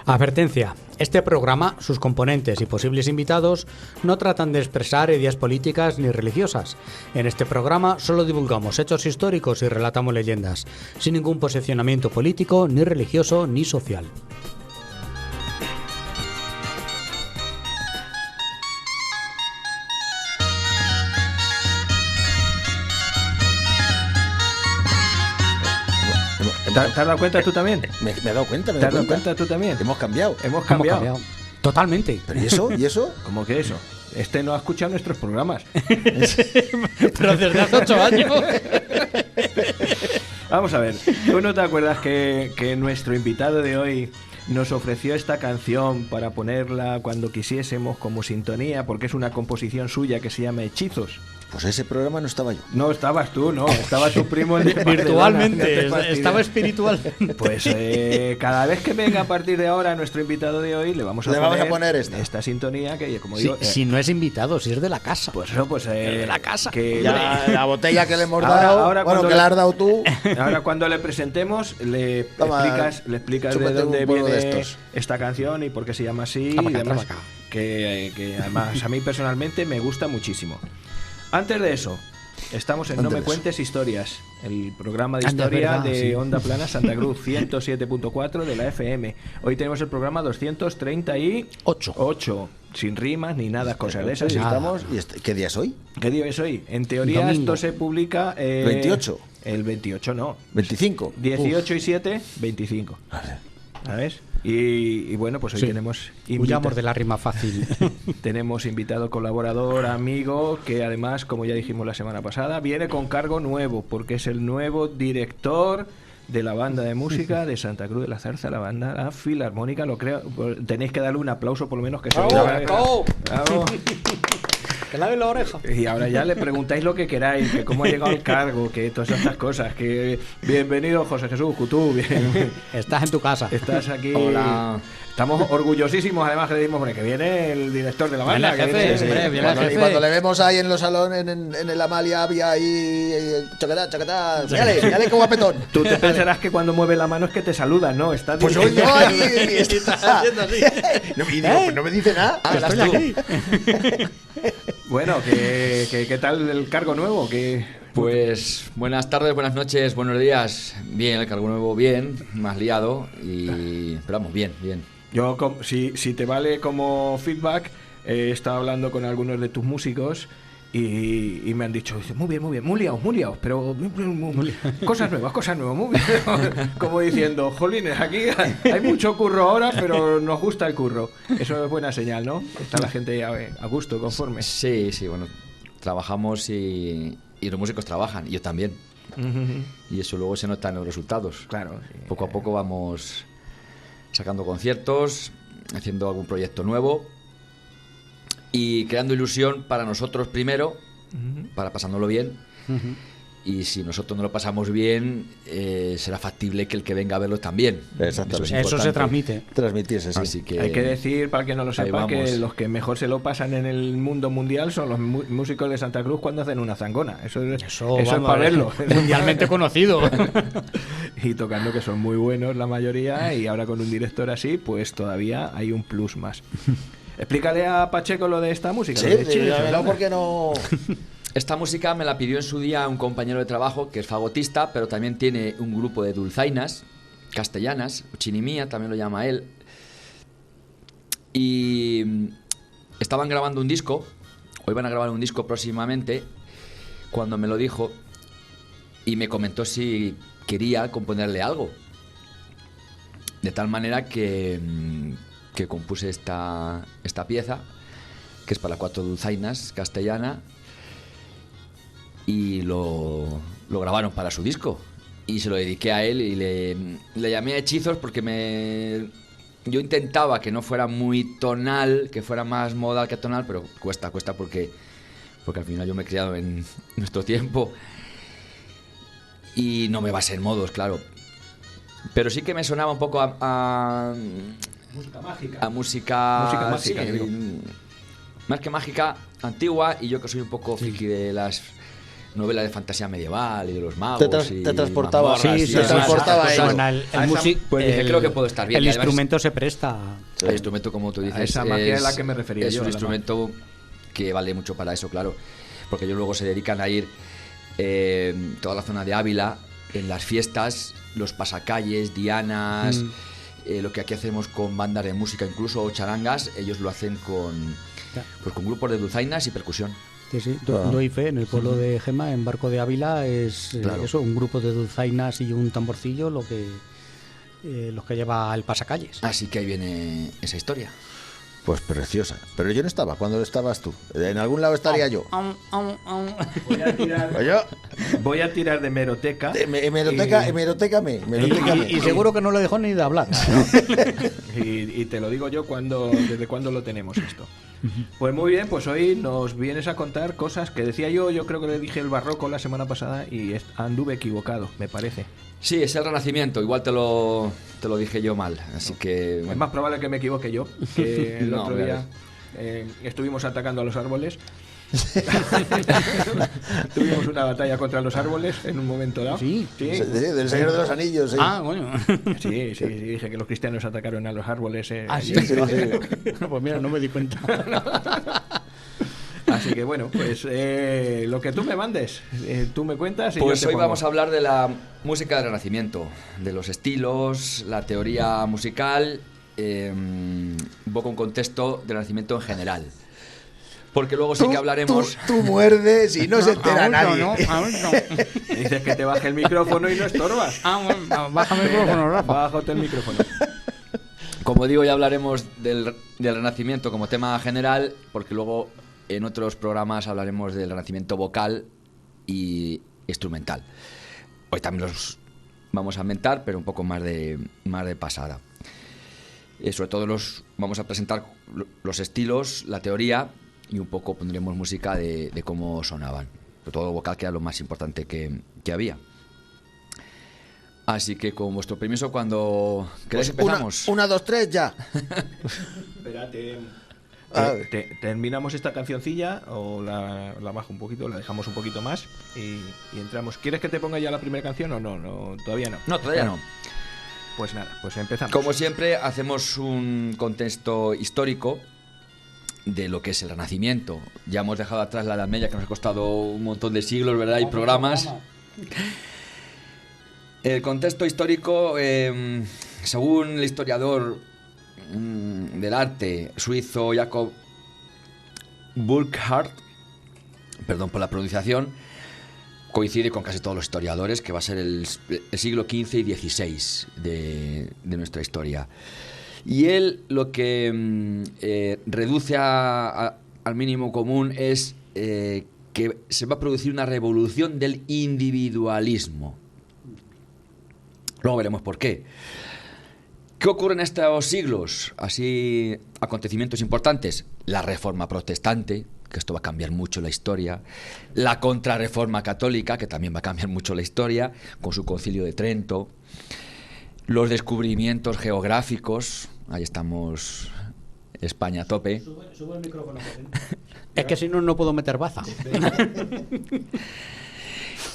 Advertencia. Este programa, sus componentes y posibles invitados no tratan de expresar ideas políticas ni religiosas. En este programa solo divulgamos hechos históricos y relatamos leyendas, sin ningún posicionamiento político, ni religioso, ni social. ¿Te has dado cuenta tú también? Me he dado cuenta, ¿Te has dado cuenta tú también? Hemos cambiado. Hemos cambiado. Totalmente. ¿Pero y eso? ¿Y eso? ¿Cómo que eso? Este no ha escuchado nuestros programas. Pero desde hace 8 años. Vamos a ver, ¿tú no te acuerdas que nuestro invitado de hoy nos ofreció esta canción para ponerla cuando quisiésemos como sintonía, porque es una composición suya que se llama Hechizos? Pues ese programa no estaba yo. No estabas tú, no, estaba tu primo en Virtualmente, estaba espiritual. Pues cada vez que venga a partir de ahora nuestro invitado de hoy, le vamos a poner esta sintonía que, como digo... Si no es invitado, si es de la casa. Pues eso, pues... de la casa. Que ya, la botella que le hemos dado, bueno, que la has dado tú. Ahora cuando le presentemos, le explicas de dónde viene esta canción y por qué se llama así y demás. Que además a mí personalmente me gusta muchísimo. Antes de eso, estamos en No Me Cuentes Historias, el programa de historia de Onda Plana Santa Cruz, 107.4 de la FM. Hoy tenemos el programa 238, sin rimas ni nada, cosas de esas. Estamos, ¿qué día es hoy? ¿Qué día es hoy? En teoría esto se publica... 28. El 28 no. 25. 18 y 7, 25. ¿Sabes? Y bueno, pues hoy tenemos... Huyamos de la rima fácil. Tenemos invitado colaborador, amigo, que además, como ya dijimos la semana pasada, viene con cargo nuevo, porque es el nuevo director de la banda de música de Santa Cruz de la Zarza, la banda La Filarmónica. Lo creo, tenéis que darle un aplauso por lo menos que se oiga. ¡Bravo! Que lave la oreja. Y ahora ya le preguntáis lo que queráis, que cómo ha llegado al cargo, que todas estas cosas, que bienvenido José Jesús Cutú, Estás en tu casa. Estás aquí. Hola. Estamos orgullosísimos, además que le dimos que viene el director de la banda. Cuando le vemos ahí en los salones, en el Amalia, había ahí chacatá, mírale qué guapetón. Tú te pensarás que cuando mueve la mano es que te saluda, ¿no? Estás pues hoy no, ahí está haciendo así. Y digo, pues no me dice nada. Estoy aquí. Bueno, ¿qué tal el cargo nuevo? Pues buenas tardes, buenas noches, buenos días. Bien, el cargo nuevo bien, más liado, pero vamos, bien. Yo, si te vale como feedback, he estado hablando con algunos de tus músicos y me han dicho, muy bien, muy liados, pero cosas nuevas, muy bien. Como diciendo, jolines, aquí hay mucho curro ahora, pero nos gusta el curro. Eso es buena señal, ¿no? Está la gente a gusto, conforme. Sí, bueno, trabajamos y los músicos trabajan, y yo también. Y eso luego se nota en los resultados. Claro. Sí. Poco a poco vamos sacando conciertos, haciendo algún proyecto nuevo y creando ilusión para nosotros primero, para pasándolo bien. Y si nosotros no lo pasamos bien, será factible que el que venga a verlo también. Exactamente. Eso se transmite. Transmitirse, sí. Así que hay que decir, para que no lo sepa, que los que mejor se lo pasan en el mundo mundial son los músicos de Santa Cruz cuando hacen una zangona. Eso es para verlo. Mundialmente conocido. Y tocando, que son muy buenos la mayoría, y ahora con un director así, pues todavía hay un plus más. Explícale a Pacheco lo de esta música. Sí, no, porque no... Esta música me la pidió en su día un compañero de trabajo que es fagotista, pero también tiene un grupo de dulzainas castellanas, Chinimía también lo llama él, y estaban grabando un disco, o iban a grabar un disco próximamente, cuando me lo dijo y me comentó si quería componerle algo, de tal manera que compuse esta pieza, que es para 4 dulzainas castellana, y lo grabaron para su disco y se lo dediqué a él y le llamé Hechizos porque yo intentaba que no fuera muy tonal, que fuera más modal que tonal, pero cuesta porque al final yo me he criado en nuestro tiempo y no me basé en modos, claro, pero sí que me sonaba un poco a música mágica, a música mágica, sí, más que mágica, antigua, y yo que soy un poco friki de novela de fantasía medieval y de los magos. Te transportaba. Sí, te transportaba creo que puedo estar bien. El instrumento se presta. El instrumento, como tú dices, a esa magia es la que me refería es yo. Es un instrumento que vale mucho para eso, claro. Porque ellos luego se dedican a ir toda la zona de Ávila, en las fiestas, los pasacalles, dianas, lo que aquí hacemos con bandas de música, incluso charangas, ellos lo hacen con grupos de dulzainas y percusión. Sí. Doy fe, en el pueblo de Gema, en Barco de Ávila, es eso, un grupo de dulzainas y un tamborcillo los que lleva el pasacalles. Así que ahí viene esa historia. Pues preciosa. Pero yo no estaba. ¿Cuándo estabas tú? En algún lado estaría yo. Voy a tirar de hemeroteca. Hemerotécame. Y seguro que no lo dejó ni de hablar. Y te lo digo yo desde cuándo lo tenemos esto. Pues muy bien, pues hoy nos vienes a contar cosas que decía yo creo que le dije el barroco la semana pasada y anduve equivocado, me parece. Sí, es el Renacimiento, igual te lo dije yo mal, así que... Bueno. Es más probable que me equivoque yo, que el otro día estuvimos atacando a los árboles. Tuvimos una batalla contra los árboles en un momento dado. Sí. Del Señor de los Anillos. Sí. Bueno. Sí, dije que los cristianos atacaron a los árboles. Sí. Pues mira, no me di cuenta. Así que bueno, pues lo que tú me mandes, tú me cuentas. Y pues hoy vamos a hablar de la música del Renacimiento, de los estilos, la teoría musical, un poco un contexto del Renacimiento en general. Porque luego sí que hablaremos... Tú muerdes y no se entera nadie. No. Dices que te baje el micrófono y no estorbas. Bájame el micrófono, Rafa. Bájate el micrófono. Como digo, ya hablaremos del Renacimiento como tema general, porque luego en otros programas hablaremos del Renacimiento vocal y instrumental. Hoy también los vamos a mentar, pero un poco más de pasada. Sobre todo vamos a presentar los estilos, la teoría, y un poco pondremos música de cómo sonaban. Sobre todo vocal, que era lo más importante que había. Así que con vuestro permiso, cuando queráis empezamos. 1, 2, 3, ya. Espérate. Terminamos esta cancioncilla o la bajo un poquito, la dejamos un poquito más y entramos. ¿Quieres que te ponga ya la primera canción o no? Todavía no. No, todavía no. Pues nada, pues empezamos. Como siempre, hacemos un contexto histórico de lo que es el Renacimiento. Ya hemos dejado atrás la Edad Media, que nos ha costado un montón de siglos, ¿verdad? Y programas. El contexto histórico, según el historiador del arte suizo Jacob Burckhardt, perdón por la pronunciación, coincide con casi todos los historiadores, que va a ser el siglo XV y XVI de nuestra historia. Y él lo que reduce al mínimo común es que se va a producir una revolución del individualismo. Luego veremos por qué. ¿Qué ocurre en estos siglos? Así, acontecimientos importantes. La Reforma Protestante, que esto va a cambiar mucho la historia. La Contrarreforma Católica, que también va a cambiar mucho la historia, con su Concilio de Trento. Los descubrimientos geográficos. Ahí estamos, España a tope. Sube el micrófono. Es que si no, no puedo meter baza.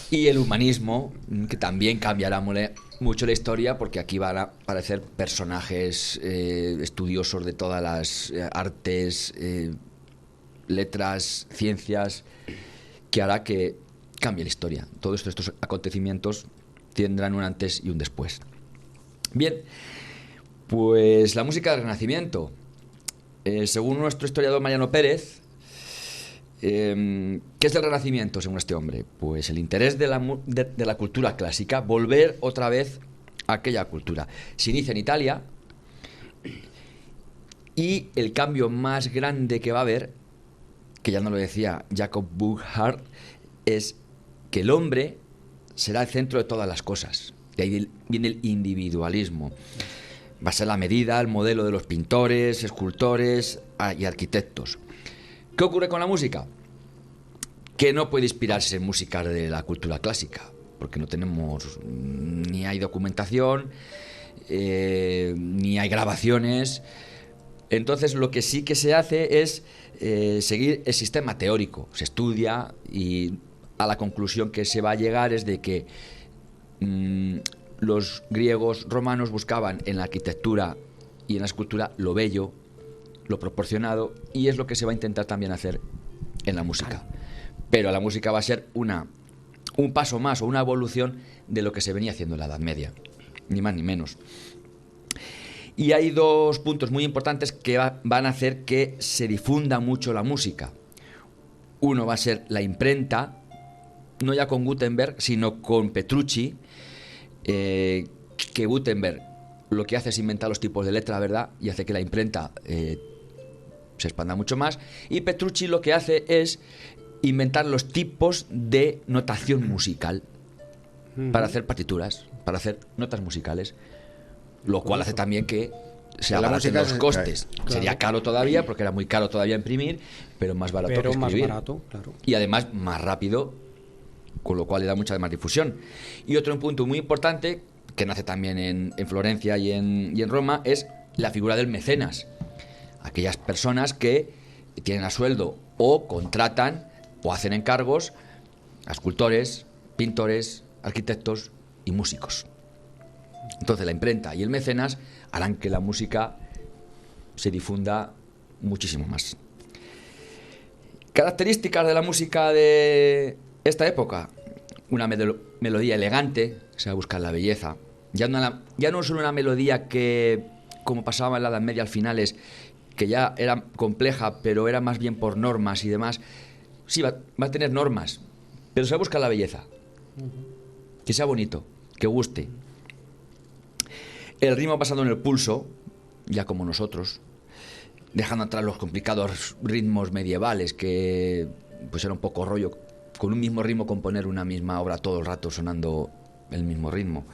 Y el humanismo, que también cambiará mucho la historia, porque aquí van a aparecer personajes estudiosos de todas las artes, letras, ciencias, que hará que cambie la historia. Todos estos acontecimientos tendrán un antes y un después. Bien, pues la música del Renacimiento. Según nuestro historiador Mariano Pérez, ¿qué es el Renacimiento según este hombre? Pues el interés de la cultura clásica, volver otra vez a aquella cultura. Se inicia en Italia y el cambio más grande que va a haber, que ya no lo decía Jacob Burckhardt, es que el hombre será el centro de todas las cosas. De ahí viene el individualismo. Va a ser la medida, el modelo de los pintores, escultores y arquitectos. ¿Qué ocurre con la música? Que no puede inspirarse en música de la cultura clásica, porque no tenemos, ni hay documentación, ni hay grabaciones. Entonces lo que sí que se hace es seguir el sistema teórico. Se estudia y a la conclusión que se va a llegar es de que los griegos romanos buscaban en la arquitectura y en la escultura lo bello, lo proporcionado, y es lo que se va a intentar también hacer en la música. Pero la música va a ser un paso más o una evolución de lo que se venía haciendo en la Edad Media, ni más ni menos. Y hay dos puntos muy importantes que van a hacer que se difunda mucho la música. Uno va a ser la imprenta, no ya con Gutenberg, sino con Petrucci, que Gutenberg lo que hace es inventar los tipos de letra, ¿verdad? Y hace que la imprenta se expanda mucho más. Y Petrucci lo que hace es inventar los tipos de notación musical para hacer partituras, para hacer notas musicales, lo cual hace también que se abaraten los costes. Claro. Sería caro todavía, porque era muy caro todavía imprimir, pero más barato que escribir. Más barato, claro. Y además más rápido, con lo cual le da mucha más difusión. Y otro punto muy importante, que nace también en Florencia y en Roma, es la figura del mecenas. Aquellas personas que tienen a sueldo o contratan o hacen encargos a escultores, pintores, arquitectos y músicos. Entonces la imprenta y el mecenas harán que la música se difunda muchísimo más. Características de la música de esta época: una melodía elegante, se va a buscar la belleza. Ya no solo una melodía que, como pasaba en la Edad Media al final, que ya era compleja, pero era más bien por normas y demás. Sí, va a tener normas, pero se va a buscar la belleza. Que sea bonito, que guste. El ritmo basado en el pulso, ya como nosotros, dejando atrás los complicados ritmos medievales, que pues era un poco rollo, con un mismo ritmo componer una misma obra todo el rato sonando el mismo ritmo.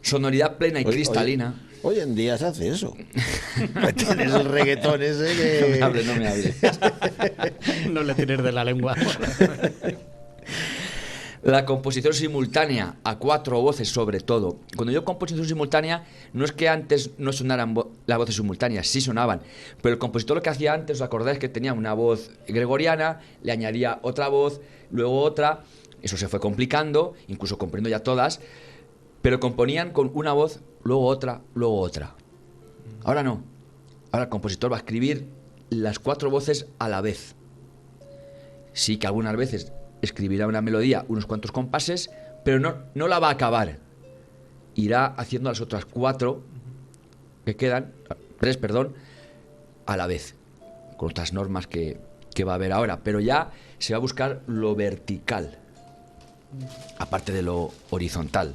Sonoridad plena y cristalina. Hoy en día se hace eso. Tienes el reggaetón ese que... No me hables. No le tienes de la lengua. La composición simultánea a 4 voces, sobre todo. Cuando digo composición simultánea, no es que antes no sonaran las voces simultáneas, sí sonaban, pero el compositor lo que hacía antes, ¿os acordáis? Que tenía una voz gregoriana, le añadía otra voz, luego otra, eso se fue complicando, incluso componiendo ya todas, pero componían con una voz, luego otra, luego otra. Ahora no, ahora el compositor va a escribir las 4 voces a la vez. Sí que algunas veces escribirá una melodía, unos cuantos compases, pero no la va a acabar. Irá haciendo las otras 4 que quedan, 3, perdón, a la vez, con otras normas que va a haber ahora. Pero ya se va a buscar lo vertical, aparte de lo horizontal.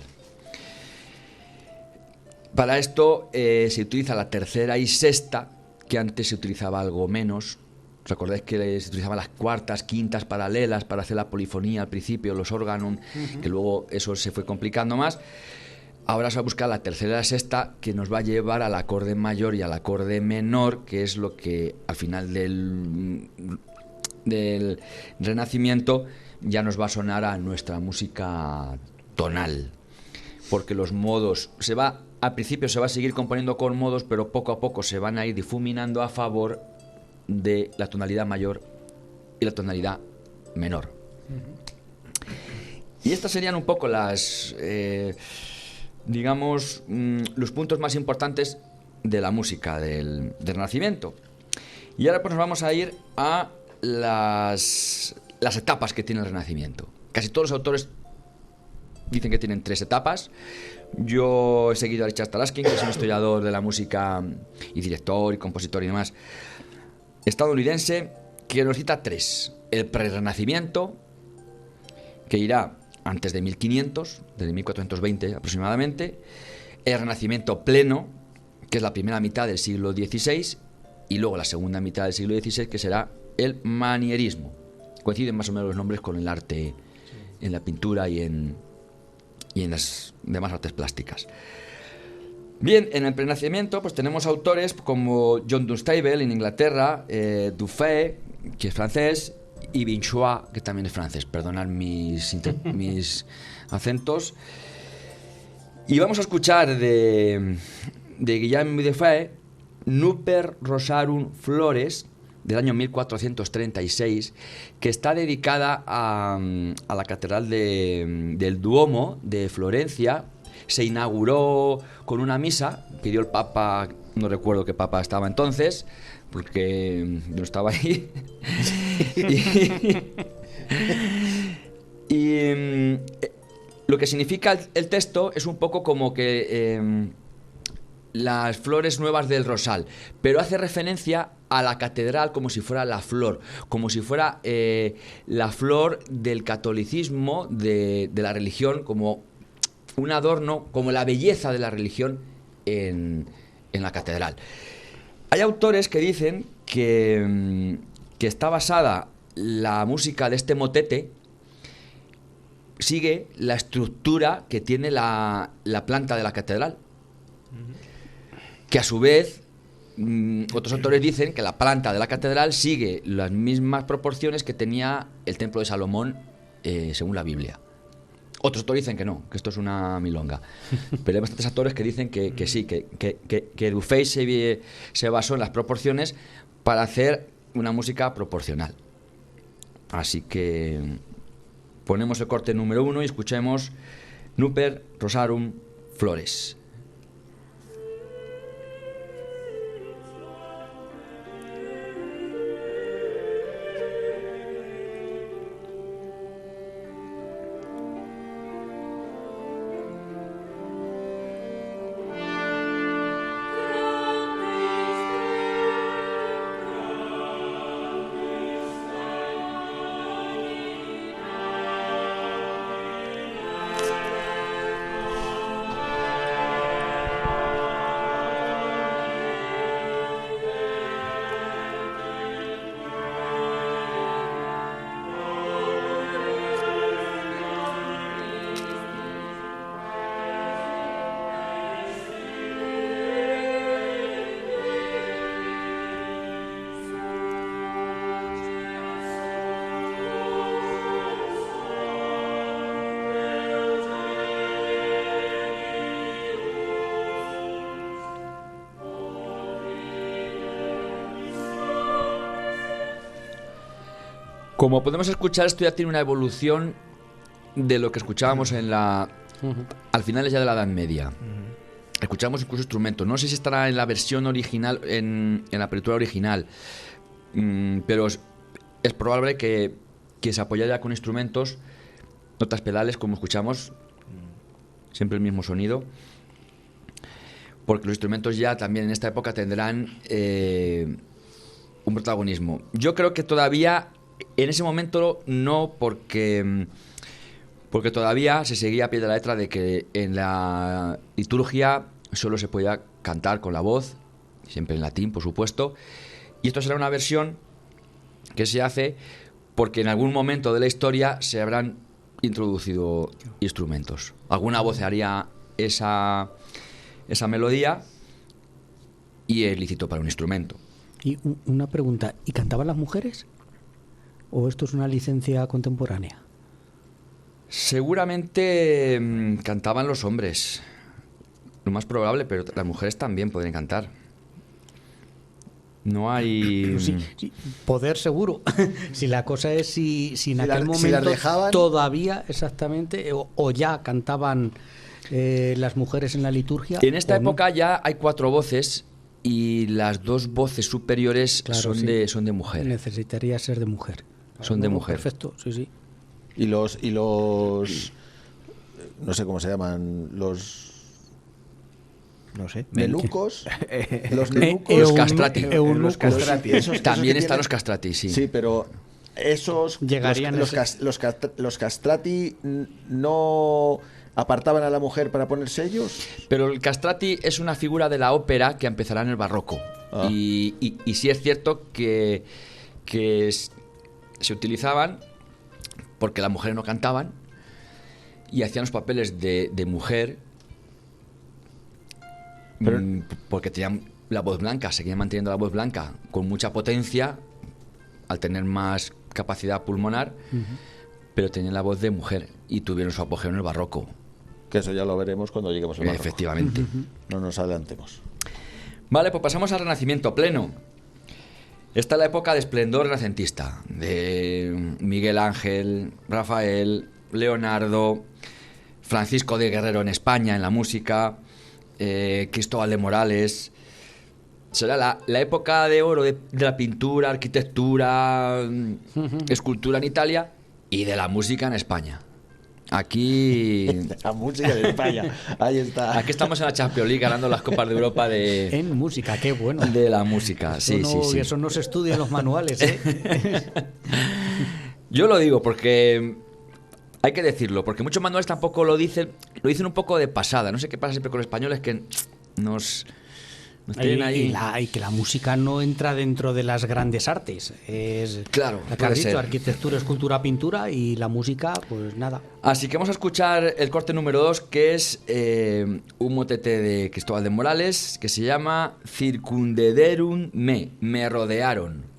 Para esto se utiliza la tercera y sexta, que antes se utilizaba algo menos. ¿Os acordáis que se utilizaban las cuartas, quintas paralelas para hacer la polifonía al principio, los órganos, que luego eso se fue complicando más? Ahora se va a buscar la tercera y la sexta, que nos va a llevar al acorde mayor y al acorde menor, que es lo que al final del Renacimiento ya nos va a sonar a nuestra música tonal. Porque los modos, al principio se va a seguir componiendo con modos, pero poco a poco se van a ir difuminando a favor de la tonalidad mayor y la tonalidad menor. Y estas serían un poco las, digamos, los puntos más importantes de la música del Renacimiento. Y ahora pues nos vamos a ir a las etapas que tiene el Renacimiento. Casi todos los autores dicen que tienen 3 etapas. Yo he seguido a Richard Taraskin, que es un historiador de la música y director y compositor y demás, estadounidense, que nos cita 3. El prerrenacimiento, que irá antes de 1500, desde 1420 aproximadamente. El renacimiento pleno, que es la primera mitad del siglo XVI, y luego la segunda mitad del siglo XVI, que será el manierismo. Coinciden más o menos los nombres con el arte en la pintura y en las demás artes plásticas. Bien, en el Prenacimiento pues tenemos autores como John Dunstable en Inglaterra, Dufay, que es francés, y Binchois, que también es francés. Perdonad mis acentos. Y vamos a escuchar de Guillaume Dufay, Nuper Rosarum Flores, del año 1436, que está dedicada a la catedral del Duomo de Florencia. Se inauguró con una misa, pidió el Papa, no recuerdo qué Papa estaba entonces, porque yo no estaba ahí. y lo que significa el texto es un poco como que las flores nuevas del rosal, pero hace referencia a la catedral como si fuera la flor, como si fuera la flor del catolicismo, de la religión, como un adorno, como la belleza de la religión en la catedral. Hay autores que dicen que está basada la música de este motete, sigue la estructura que tiene la planta de la catedral, que a su vez otros autores dicen que la planta de la catedral sigue las mismas proporciones que tenía el templo de Salomón según la Biblia. Otros autores dicen que no, que esto es una milonga. Pero hay bastantes autores que dicen que sí, que Dufay se basó en las proporciones para hacer una música proporcional. Así que ponemos el corte número 1 y escuchemos Nuper Rosarum Flores. Como podemos escuchar, esto ya tiene una evolución de lo que escuchábamos al final ya de la Edad Media. Escuchamos incluso instrumentos. No sé si estará en la versión original, en la apertura original, pero es probable que se apoyara con instrumentos, notas pedales, como escuchamos, siempre el mismo sonido, porque los instrumentos ya también en esta época tendrán un protagonismo. Yo creo que todavía en ese momento no, porque todavía se seguía a pie de la letra de que en la liturgia solo se podía cantar con la voz, siempre en latín, por supuesto, y esto será una versión que se hace porque en algún momento de la historia se habrán introducido instrumentos. Alguna voz haría esa melodía y es lícito para un instrumento. Y una pregunta, ¿y cantaban las mujeres? ¿O esto es una licencia contemporánea? Seguramente cantaban los hombres, lo más probable, pero las mujeres también pueden cantar. No hay... Sí, poder seguro. Si la cosa es si en aquel momento todavía exactamente o ya cantaban las mujeres en la liturgia. En esta época ya hay 4 voces y las 2 voces superiores son de mujer. Necesitaría ser de mujer. Son de mujer. Perfecto, sí. Y los no sé cómo se llaman, los no sé, melucos, los castrati. Los castrati. También están los castrati, sí. Sí, pero esos llegarían los castrati no apartaban a la mujer para poner sellos. Pero el castrati es una figura de la ópera que empezará en el barroco. Y sí es cierto que se utilizaban porque las mujeres no cantaban y hacían los papeles de mujer, pero porque tenían la voz blanca, seguían manteniendo la voz blanca con mucha potencia al tener más capacidad pulmonar, pero tenían la voz de mujer y tuvieron su apogeo en el barroco. Que eso ya lo veremos cuando lleguemos al barroco. Efectivamente. No nos adelantemos. Vale, pues pasamos al Renacimiento pleno. Esta es la época de esplendor renacentista, de Miguel Ángel, Rafael, Leonardo, Francisco de Guerrero en España en la música, Cristóbal de Morales. Será la época de oro de la pintura, arquitectura, escultura en Italia y de la música en España. Aquí... La música de España, ahí está. Aquí estamos en la Champions League ganando las Copas de Europa de... En música, qué bueno. De la música, sí. Eso no se estudia en los manuales, ¿eh? Yo lo digo porque... Hay que decirlo, porque muchos manuales tampoco lo dicen un poco de pasada. No sé qué pasa siempre con los españoles que nos tienen ahí. Y que la música no entra dentro de las grandes artes. Es, claro, la que has dicho, arquitectura, escultura, pintura, y la música, pues nada. Así que vamos a escuchar el corte número 2, que es un motete de Cristóbal de Morales, que se llama Circundederum me rodearon.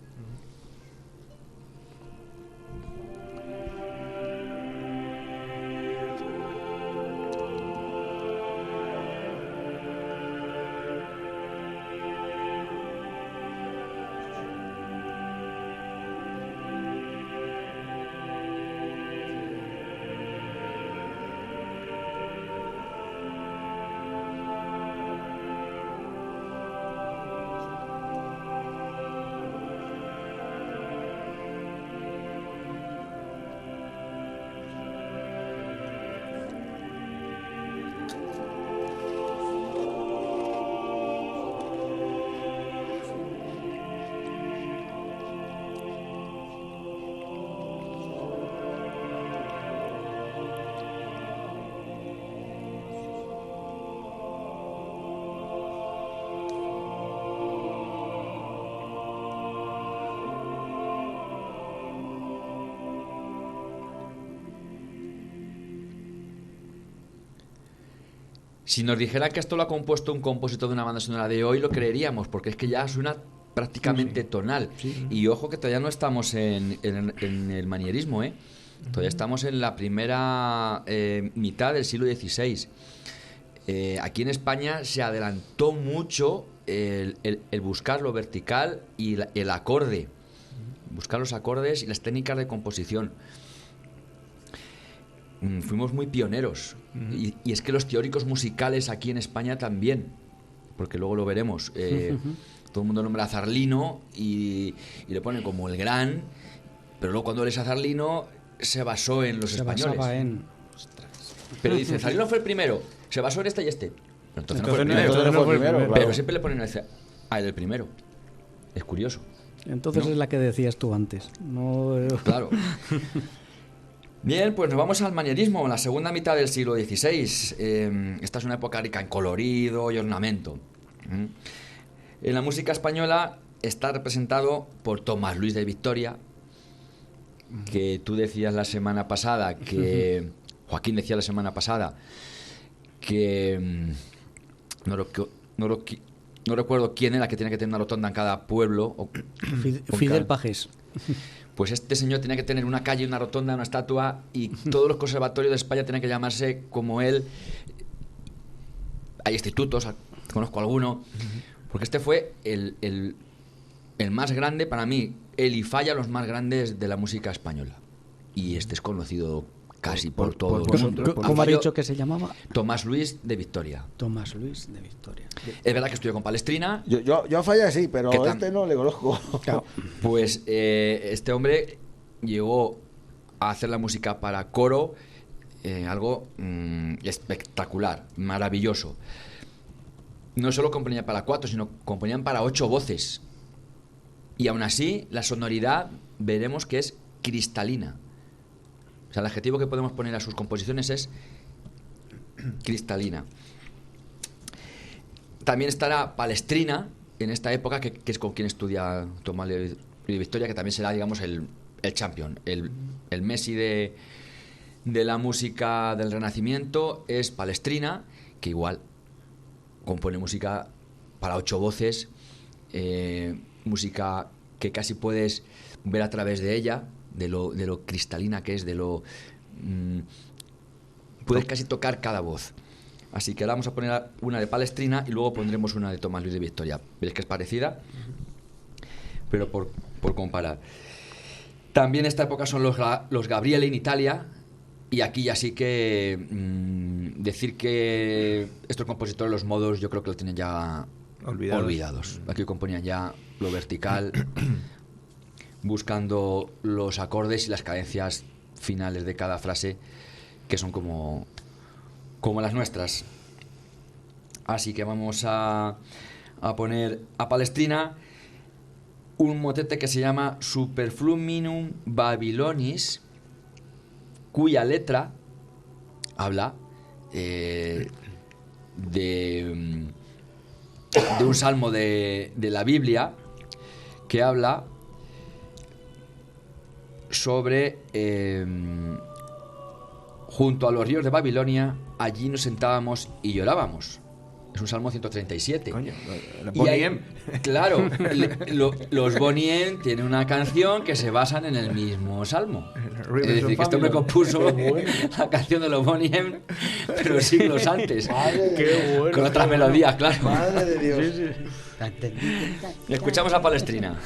Si nos dijera que esto lo ha compuesto un compositor de una banda sonora de hoy, lo creeríamos, porque es que ya suena prácticamente tonal. Sí. Y ojo que todavía no estamos en el manierismo, ¿eh? Todavía estamos en la primera mitad del siglo XVI. Aquí en España se adelantó mucho el buscar lo vertical y el acorde. Buscar los acordes y las técnicas de composición. Fuimos muy pioneros. Y es que los teóricos musicales aquí en España también, porque luego lo veremos. Todo el mundo nombra a Zarlino y le ponen como el gran, pero luego cuando lees a Zarlino se basó en los españoles. Pero dice, Zarlino fue el primero, se basó en este y este. Pero entonces no fue el primero. Pero siempre le ponen a él el primero. Es curioso. Entonces ¿no? Es la que decías tú antes. No... Claro. Bien, pues nos vamos al manierismo, la segunda mitad del siglo XVI. Esta es una época rica en colorido y ornamento. En la música española está representado por Tomás Luis de Victoria, que tú decías la semana pasada, que Joaquín decía la semana pasada, que no recuerdo quién era que tenía que tener una rotonda en cada pueblo. Fidel Pajés. Pues este señor tenía que tener una calle, una rotonda, una estatua, y todos los conservatorios de España tenían que llamarse como él. Hay institutos, conozco alguno, porque este fue el más grande, para mí, él y Falla, los más grandes de la música española. Y este es conocido casi por todo el mundo. ¿Cómo ha dicho que se llamaba? Tomás Luis de Victoria. Tomás Luis de Victoria. Es verdad que estudió con Palestrina. Yo a Falla sí, pero este no le conozco. Claro. Pues este hombre llegó a hacer la música para coro, algo espectacular, maravilloso. No solo componía para 4, sino componían para 8 voces. Y aún así, la sonoridad veremos que es cristalina. O sea, el adjetivo que podemos poner a sus composiciones es cristalina. También estará Palestrina en esta época, que es con quien estudia Tomás Luis de Victoria, que también será, digamos, el champion, el Messi de la música del Renacimiento. Es Palestrina, que igual compone música para 8 voces, música que casi puedes ver a través de ella, de lo cristalina que es, puedes casi tocar cada voz. Así que ahora vamos a poner una de Palestrina y luego pondremos una de Tomás Luis de Victoria. ¿Veis que es parecida? pero por comparar. También esta época son los Gabriele en Italia, y aquí ya sí que decir que estos compositores los modos yo creo que lo tienen ya olvidados. Aquí componían ya lo vertical, buscando los acordes y las cadencias finales de cada frase, que son como las nuestras. Así que vamos a poner a Palestrina un motete que se llama Superfluminum Babylonis, cuya letra habla de un salmo de la Biblia que habla sobre junto a los ríos de Babilonia, allí nos sentábamos y llorábamos. Es un Salmo 137. Coño, Bonnie M. Claro, los Bonnie M tienen una canción que se basan en el mismo Salmo. Es decir, que este hombre compuso la canción de los Bonnie M, pero siglos antes. Qué bueno, con otras melodías, claro. Madre de Dios. Sí, sí. Escuchamos a Palestrina.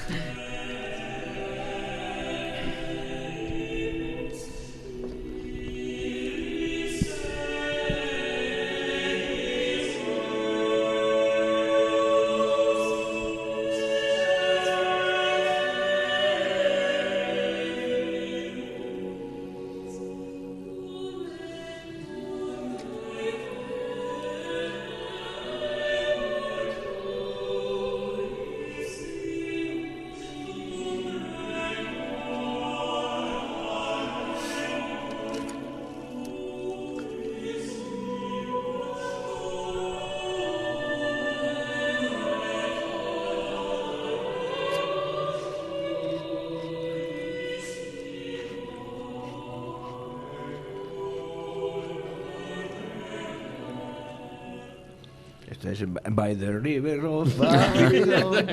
Esto es By the River of Babylon.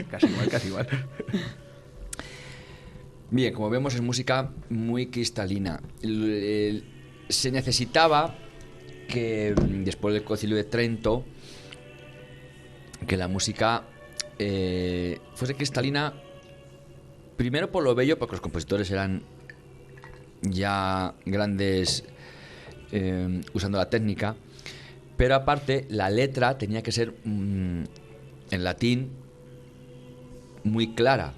Casi igual. Bien, como vemos es música muy cristalina. Se necesitaba que después del Concilio de Trento que la música fuese cristalina, primero por lo bello, porque los compositores eran ya grandes usando la técnica, pero aparte la letra tenía que ser en latín muy clara,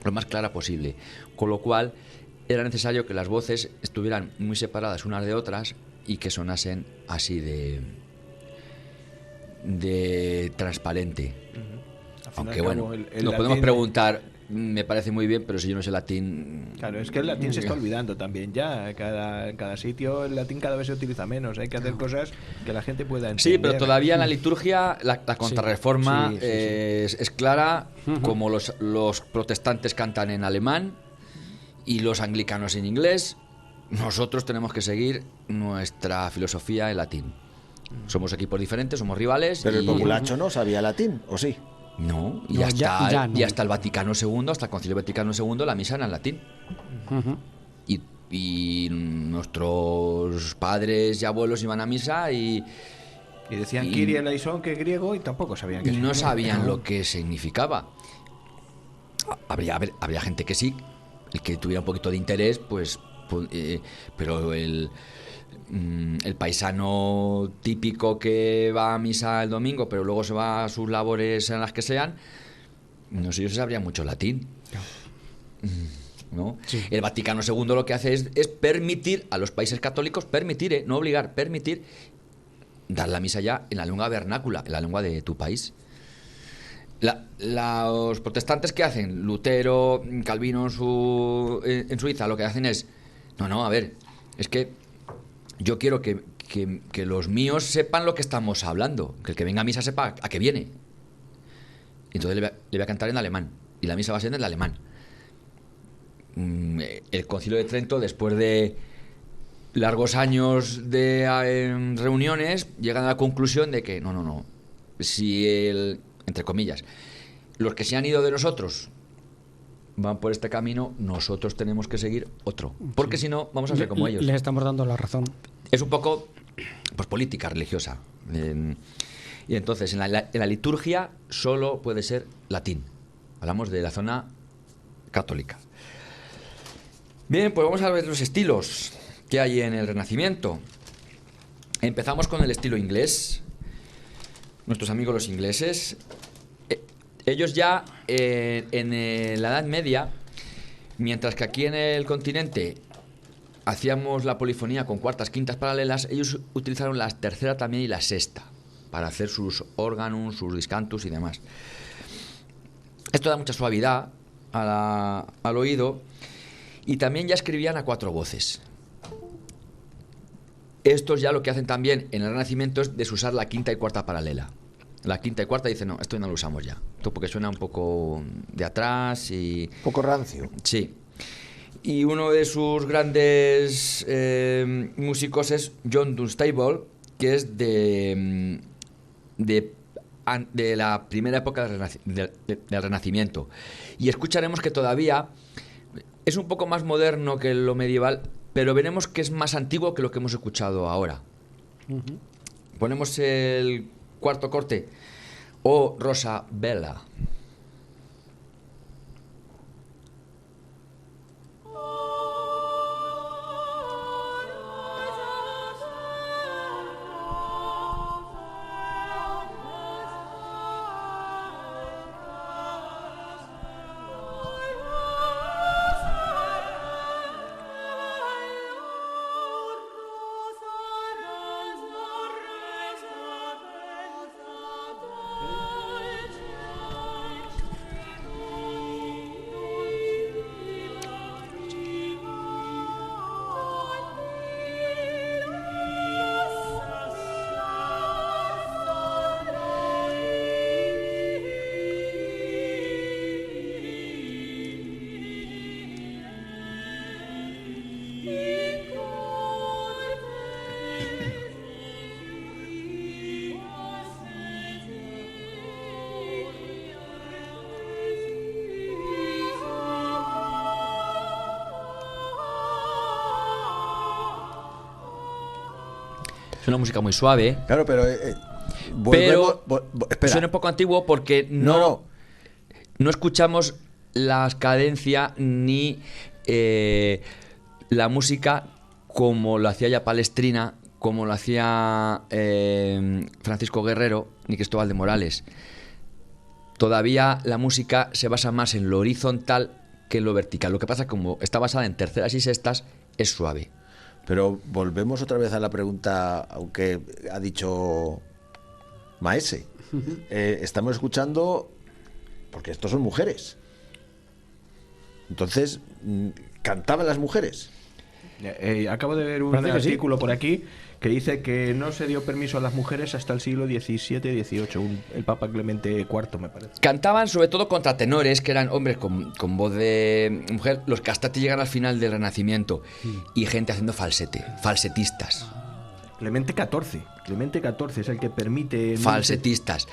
lo más clara posible, con lo cual era necesario que las voces estuvieran muy separadas unas de otras y que sonasen así de transparente. Aunque bueno, nos podemos preguntar, me parece muy bien, pero si yo no sé latín... Claro, es que el latín se está olvidando también ya. En cada sitio el latín cada vez se utiliza menos. Hay que hacer cosas que la gente pueda entender. Sí, pero todavía en la liturgia la contrarreforma es clara, como los protestantes cantan en alemán y los anglicanos en inglés. Nosotros tenemos que seguir nuestra filosofía en latín. Somos equipos diferentes, somos rivales. Pero el populacho no sabía latín, ¿o sí? No, y hasta el Vaticano II, hasta el Concilio Vaticano II, la misa era en latín. Y nuestros padres y abuelos iban a misa y decían Kyrie eleison, que es griego, y tampoco sabían qué significaba. No sabían lo que significaba. Habría gente que sí, el que tuviera un poquito de interés, pero el paisano típico que va a misa el domingo pero luego se va a sus labores en las que sean, no sé yo si sabría mucho latín, ¿no? Sí. El Vaticano II lo que hace es permitir a los países católicos, no obligar, permitir dar la misa ya en la lengua vernácula, en la lengua de tu país. Los protestantes, ¿qué hacen? Lutero, Calvino en Suiza, lo que hacen es a ver, es que yo quiero que los míos sepan lo que estamos hablando, que el que venga a misa sepa a qué viene. Entonces le voy a cantar en alemán, y la misa va a ser en alemán. El Concilio de Trento, después de largos años de reuniones, llegan a la conclusión de que no, si entre comillas, los que se han ido de nosotros van por este camino, nosotros tenemos que seguir otro, porque si no vamos a ser como ellos. Les estamos dando la razón. Es un poco política religiosa. Y entonces en la liturgia solo puede ser latín. Hablamos de la zona católica. Bien, pues vamos a ver los estilos que hay en el Renacimiento. Empezamos con el estilo inglés. Nuestros amigos los ingleses. Ellos ya en la Edad Media, mientras que aquí en el continente hacíamos la polifonía con cuartas, quintas paralelas, ellos utilizaron la tercera también y la sexta para hacer sus órganos, sus discantus y demás. Esto da mucha suavidad al oído, y también ya escribían a cuatro voces. Estos ya lo que hacen también en el Renacimiento es desusar la quinta y cuarta paralela. La quinta y cuarta dicen, no, esto no lo usamos ya. Esto porque suena un poco de atrás y... Un poco rancio. Sí. Y uno de sus grandes músicos es John Dunstable, que es de la primera época del Renacimiento. Y escucharemos que todavía es un poco más moderno que lo medieval, pero veremos que es más antiguo que lo que hemos escuchado ahora. Ponemos el cuarto corte, O Rosa Bella. Es una música muy suave. Claro, pero espera. Suena un poco antiguo porque no escuchamos las cadencias ni la música como lo hacía ya Palestrina, como lo hacía Francisco Guerrero ni Cristóbal de Morales. Todavía la música se basa más en lo horizontal que en lo vertical. Lo que pasa es que como está basada en terceras y sextas, es suave. Pero volvemos otra vez a la pregunta, aunque ha dicho Maese. Estamos escuchando, porque estos son mujeres. Entonces, ¿cantaban las mujeres? Acabo de ver un artículo por aquí que dice que no se dio permiso a las mujeres hasta el siglo XVII-XVIII, el Papa Clemente IV, me parece. Cantaban sobre todo contratenores, que eran hombres con voz de mujer. Los castrati llegan al final del Renacimiento, y gente haciendo falsetistas. Clemente XIV es el que permite... Falsetistas.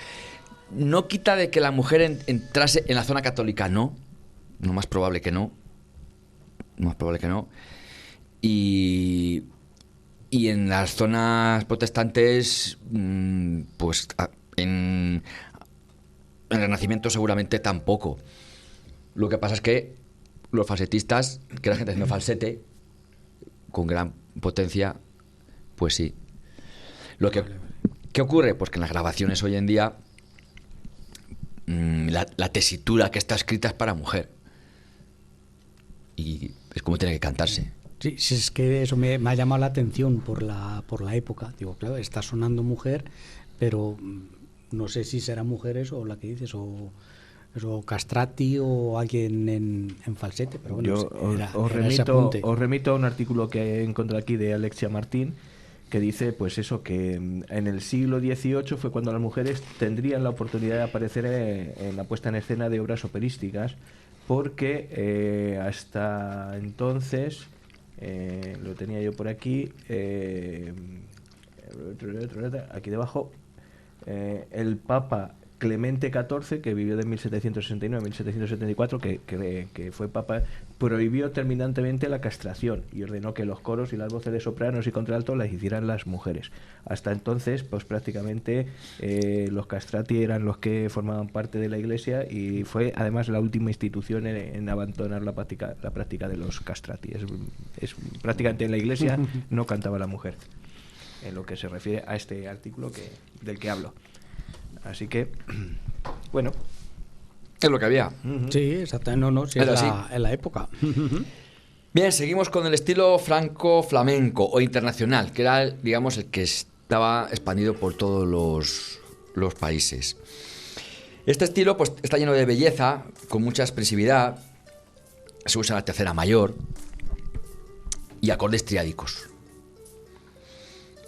No quita de que la mujer entrase en la zona católica, no más probable que no. Y en las zonas protestantes, pues en el Renacimiento seguramente tampoco. Lo que pasa es que los falsetistas, que era gente haciendo falsete con gran potencia, pues sí. ¿Qué ocurre? Pues que en las grabaciones hoy en día la tesitura que está escrita es para mujer. Y es como tiene que cantarse. Sí, es que eso me ha llamado la atención por la época. Digo, claro, está sonando mujer, pero no sé si será mujeres o la que dices, o castrati o alguien en falsete. Pero bueno, yo os remito a un artículo que encontré aquí de Alexia Martín, que dice pues eso, que en el siglo XVIII fue cuando las mujeres tendrían la oportunidad de aparecer en la puesta en escena de obras operísticas, porque hasta entonces... lo tenía yo por aquí, aquí debajo, el Papa Clemente XIV, que vivió de 1769 a 1774, que fue papa, prohibió terminantemente la castración y ordenó que los coros y las voces de sopranos y contralto las hicieran las mujeres. Hasta entonces, pues prácticamente los castrati eran los que formaban parte de la Iglesia, y fue además la última institución en abandonar la práctica de los castrati. Es prácticamente en la Iglesia no cantaba la mujer, en lo que se refiere a este artículo del que hablo. Así que, bueno, es lo que había. Sí, exactamente. Sí, es la época. Bien, seguimos con el estilo franco-flamenco o internacional, que era, digamos, el que estaba expandido por todos los países. Este estilo pues está lleno de belleza, con mucha expresividad, se usa la tercera mayor y acordes triádicos.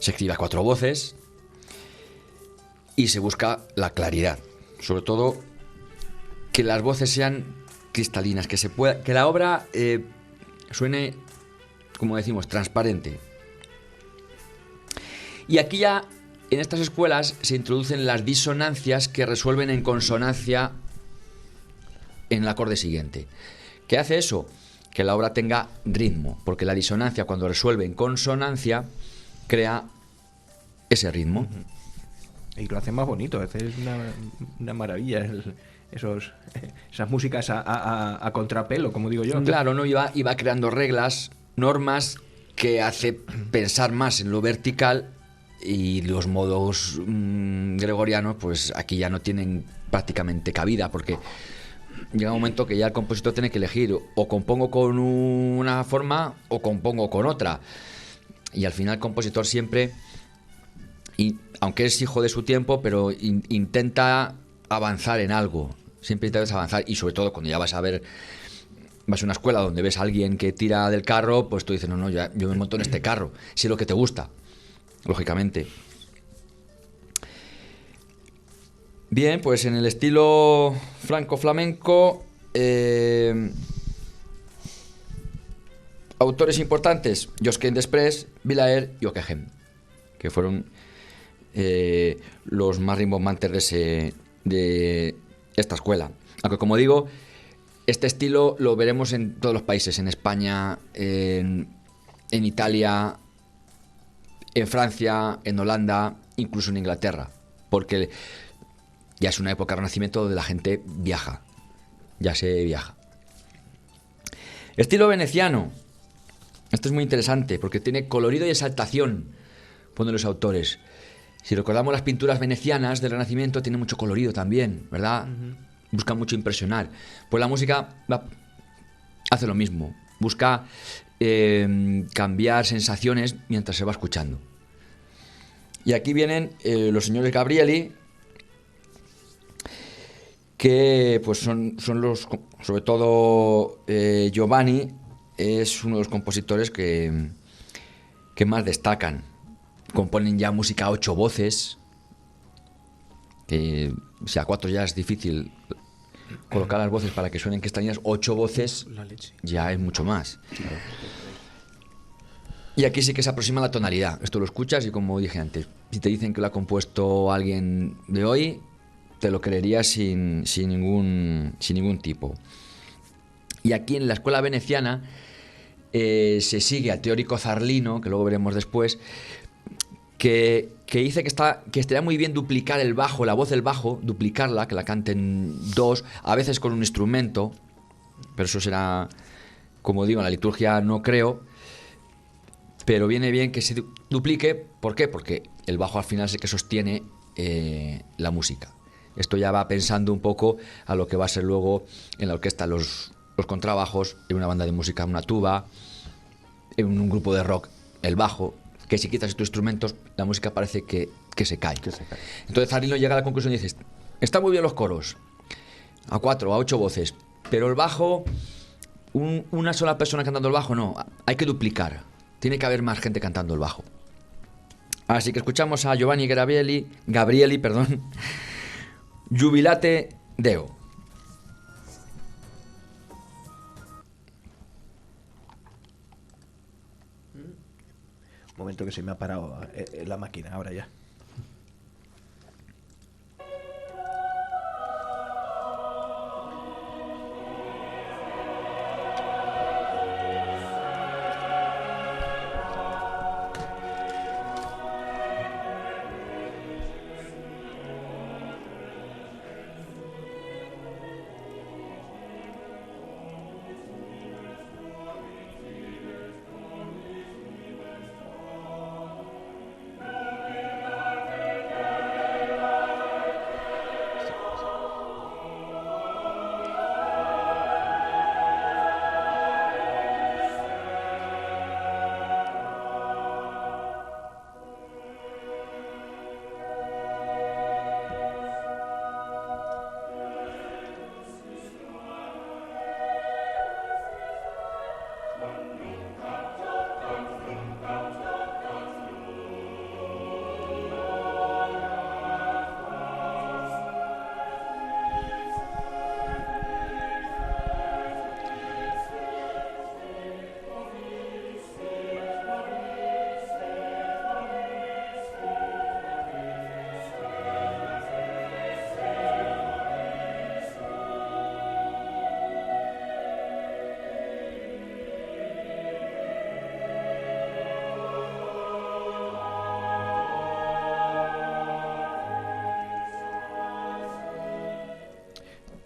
Se escribe a 4 voces y se busca la claridad, sobre todo que las voces sean cristalinas, que la obra suene, como decimos, transparente. Y aquí ya en estas escuelas se introducen las disonancias que resuelven en consonancia en el acorde siguiente. ¿Qué hace eso? Que la obra tenga ritmo, porque la disonancia, cuando resuelve en consonancia, crea ese ritmo. Y lo hace más bonito, es una maravilla esas músicas a contrapelo, como digo yo. Claro, ¿no? Iba creando reglas, normas que hace pensar más en lo vertical, y los modos gregorianos pues aquí ya no tienen prácticamente cabida, porque llega un momento que ya el compositor tiene que elegir: o compongo con una forma o compongo con otra, y al final el compositor siempre, aunque es hijo de su tiempo, pero intenta avanzar en algo, siempre intentas avanzar. Y sobre todo cuando ya vas a una escuela donde ves a alguien que tira del carro, pues tú dices, no, yo me monto en este carro, si es lo que te gusta, lógicamente. Bien, pues en el estilo franco-flamenco, autores importantes: Josquin Després, Villaer y Ockeghem, que fueron los más rimbombantes de esta escuela. Aunque, como digo, este estilo lo veremos en todos los países: en España, en Italia, en Francia, en Holanda, incluso en Inglaterra, porque ya es una época de renacimiento donde la gente viaja, ya se viaja. Estilo veneciano. Esto es muy interesante porque tiene colorido y exaltación, ponen los autores. Si recordamos las pinturas venecianas del Renacimiento, tiene mucho colorido también, ¿verdad? Busca mucho impresionar. Pues la música hace lo mismo, busca cambiar sensaciones mientras se va escuchando. Y aquí vienen los señores Gabrieli, que pues son los, sobre todo Giovanni es uno de los compositores que más destacan. Componen ya música a 8 voces, que si a 4 ya es difícil colocar las voces para que suenen cristalinas, 8 voces ya es mucho más. Y aquí sí que se aproxima la tonalidad. Esto lo escuchas y, como dije antes, si te dicen que lo ha compuesto alguien de hoy, te lo creerías sin ningún tipo. Y aquí en la escuela veneciana se sigue al teórico Zarlino, que luego veremos después, que dice que estaría muy bien duplicar el bajo, la voz del bajo, duplicarla, que la canten 2, a veces con un instrumento, pero eso será, como digo, en la liturgia no creo, pero viene bien que se duplique. ¿Por qué? Porque el bajo al final es el que sostiene la música. Esto ya va pensando un poco a lo que va a ser luego en la orquesta, los contrabajos, en una banda de música, una tuba, en un grupo de rock, el bajo, que si quitas estos instrumentos, la música parece que se cae. Entonces Zarlino llega a la conclusión y dice: está muy bien los coros, a 4, a 8 voces, pero el bajo, una sola persona cantando el bajo, no, hay que duplicar, tiene que haber más gente cantando el bajo. Así que escuchamos a Giovanni Gabrieli, Jubilate Deo. Un momento, que se me ha parado la máquina ahora ya.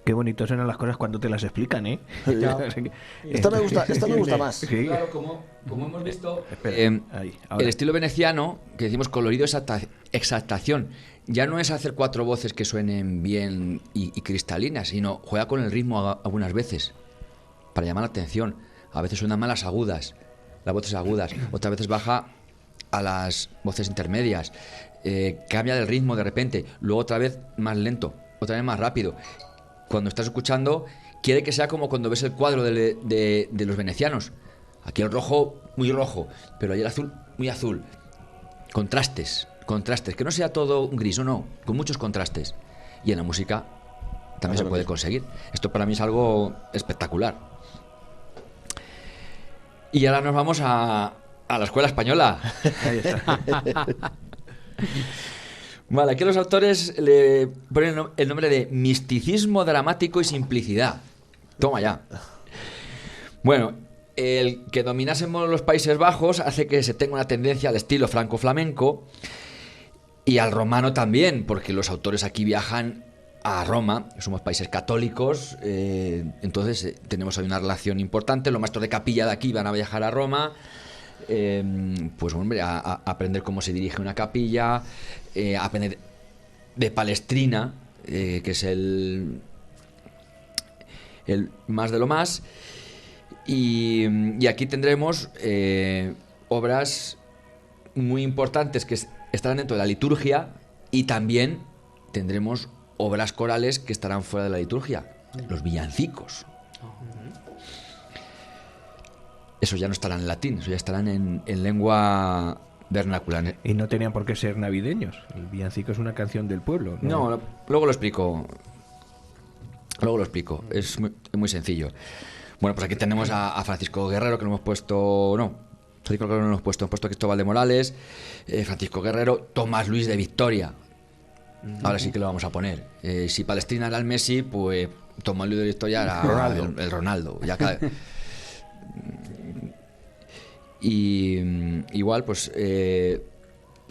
Qué bonito suenan las cosas cuando te las explican, ¿eh? Esta me gusta más. Sí. Claro, como hemos visto, el estilo veneciano, que decimos colorido, exaltación, ya no es hacer 4 voces que suenen bien y cristalinas, sino juega con el ritmo algunas veces, para llamar la atención. A veces suenan más las voces agudas, otras veces baja a las voces intermedias, cambia el ritmo de repente, luego otra vez más lento, otra vez más rápido. Cuando estás escuchando, quiere que sea como cuando ves el cuadro de los venecianos. Aquí el rojo, muy rojo, pero ahí el azul, muy azul. Contrastes, que no sea todo un gris, no, con muchos contrastes. Y en la música también se puede conseguir. Esto para mí es algo espectacular. Y ahora nos vamos a la escuela española. Ahí está. Vale, aquí los autores le ponen el nombre de misticismo dramático y simplicidad. Toma ya. Bueno, el que dominásemos los Países Bajos hace que se tenga una tendencia al estilo franco-flamenco y al romano también, porque los autores aquí viajan a Roma, somos países católicos, entonces tenemos ahí una relación importante. Los maestros de capilla de aquí van a viajar a Roma, pues hombre, a aprender cómo se dirige una capilla, a aprender de Palestrina, que es el más de lo más, y aquí tendremos obras muy importantes que estarán dentro de la liturgia, y también tendremos obras corales que estarán fuera de la liturgia, los villancicos. Eso ya no estarán en latín, eso ya estarán en lengua vernacular. Y no tenían por qué ser navideños. El villancico es una canción del pueblo, ¿no? No, luego lo explico. Es muy sencillo. Bueno, pues aquí tenemos a Francisco Guerrero, que lo hemos puesto... No, Francisco Guerrero no lo hemos puesto. Hemos puesto Cristóbal de Morales, Francisco Guerrero, Tomás Luis de Victoria. Ahora sí que lo vamos a poner. Si Palestrina era el Messi, pues Tomás Luis de Victoria era Ronaldo. El Ronaldo. Ya y igual, pues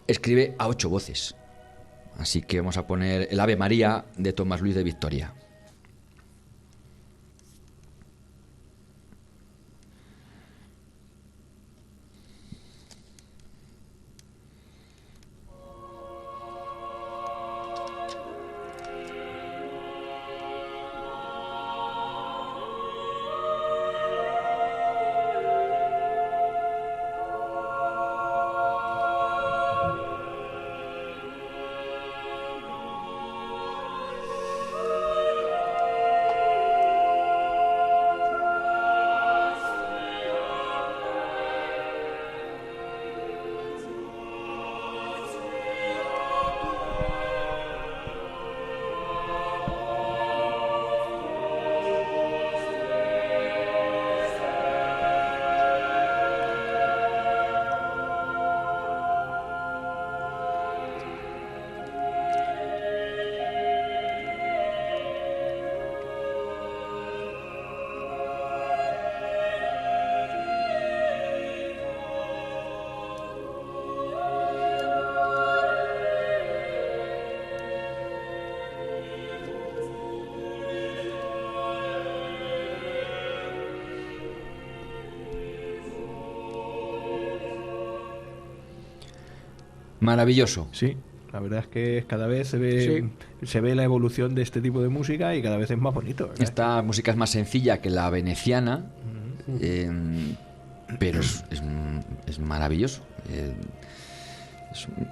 escribe a 8 voces. Así que vamos a poner el Ave María de Tomás Luis de Victoria. Maravilloso. Sí, la verdad es que cada vez se ve la evolución de este tipo de música y cada vez es más bonito, ¿verdad? Esta música es más sencilla que la veneciana, pero es maravilloso.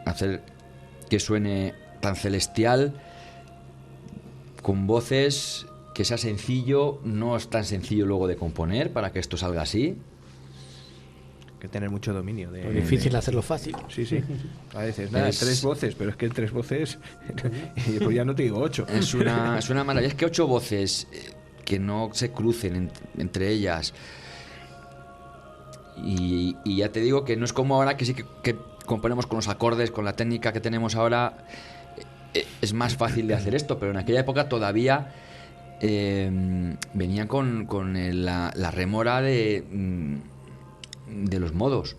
Hacer que suene tan celestial, con voces, que sea sencillo, no es tan sencillo luego de componer para que esto salga así. Que tener mucho dominio. Es difícil hacerlo fácil. Sí. A veces, nada, 3 voces, pero es que 3 voces, pues ya no te digo 8. Es una maravilla. Es que 8 voces que no se crucen entre ellas. Y ya te digo que no es como ahora que sí que componemos con los acordes, con la técnica que tenemos ahora. Es más fácil de hacer esto, pero en aquella época todavía venían con la remora de los modos.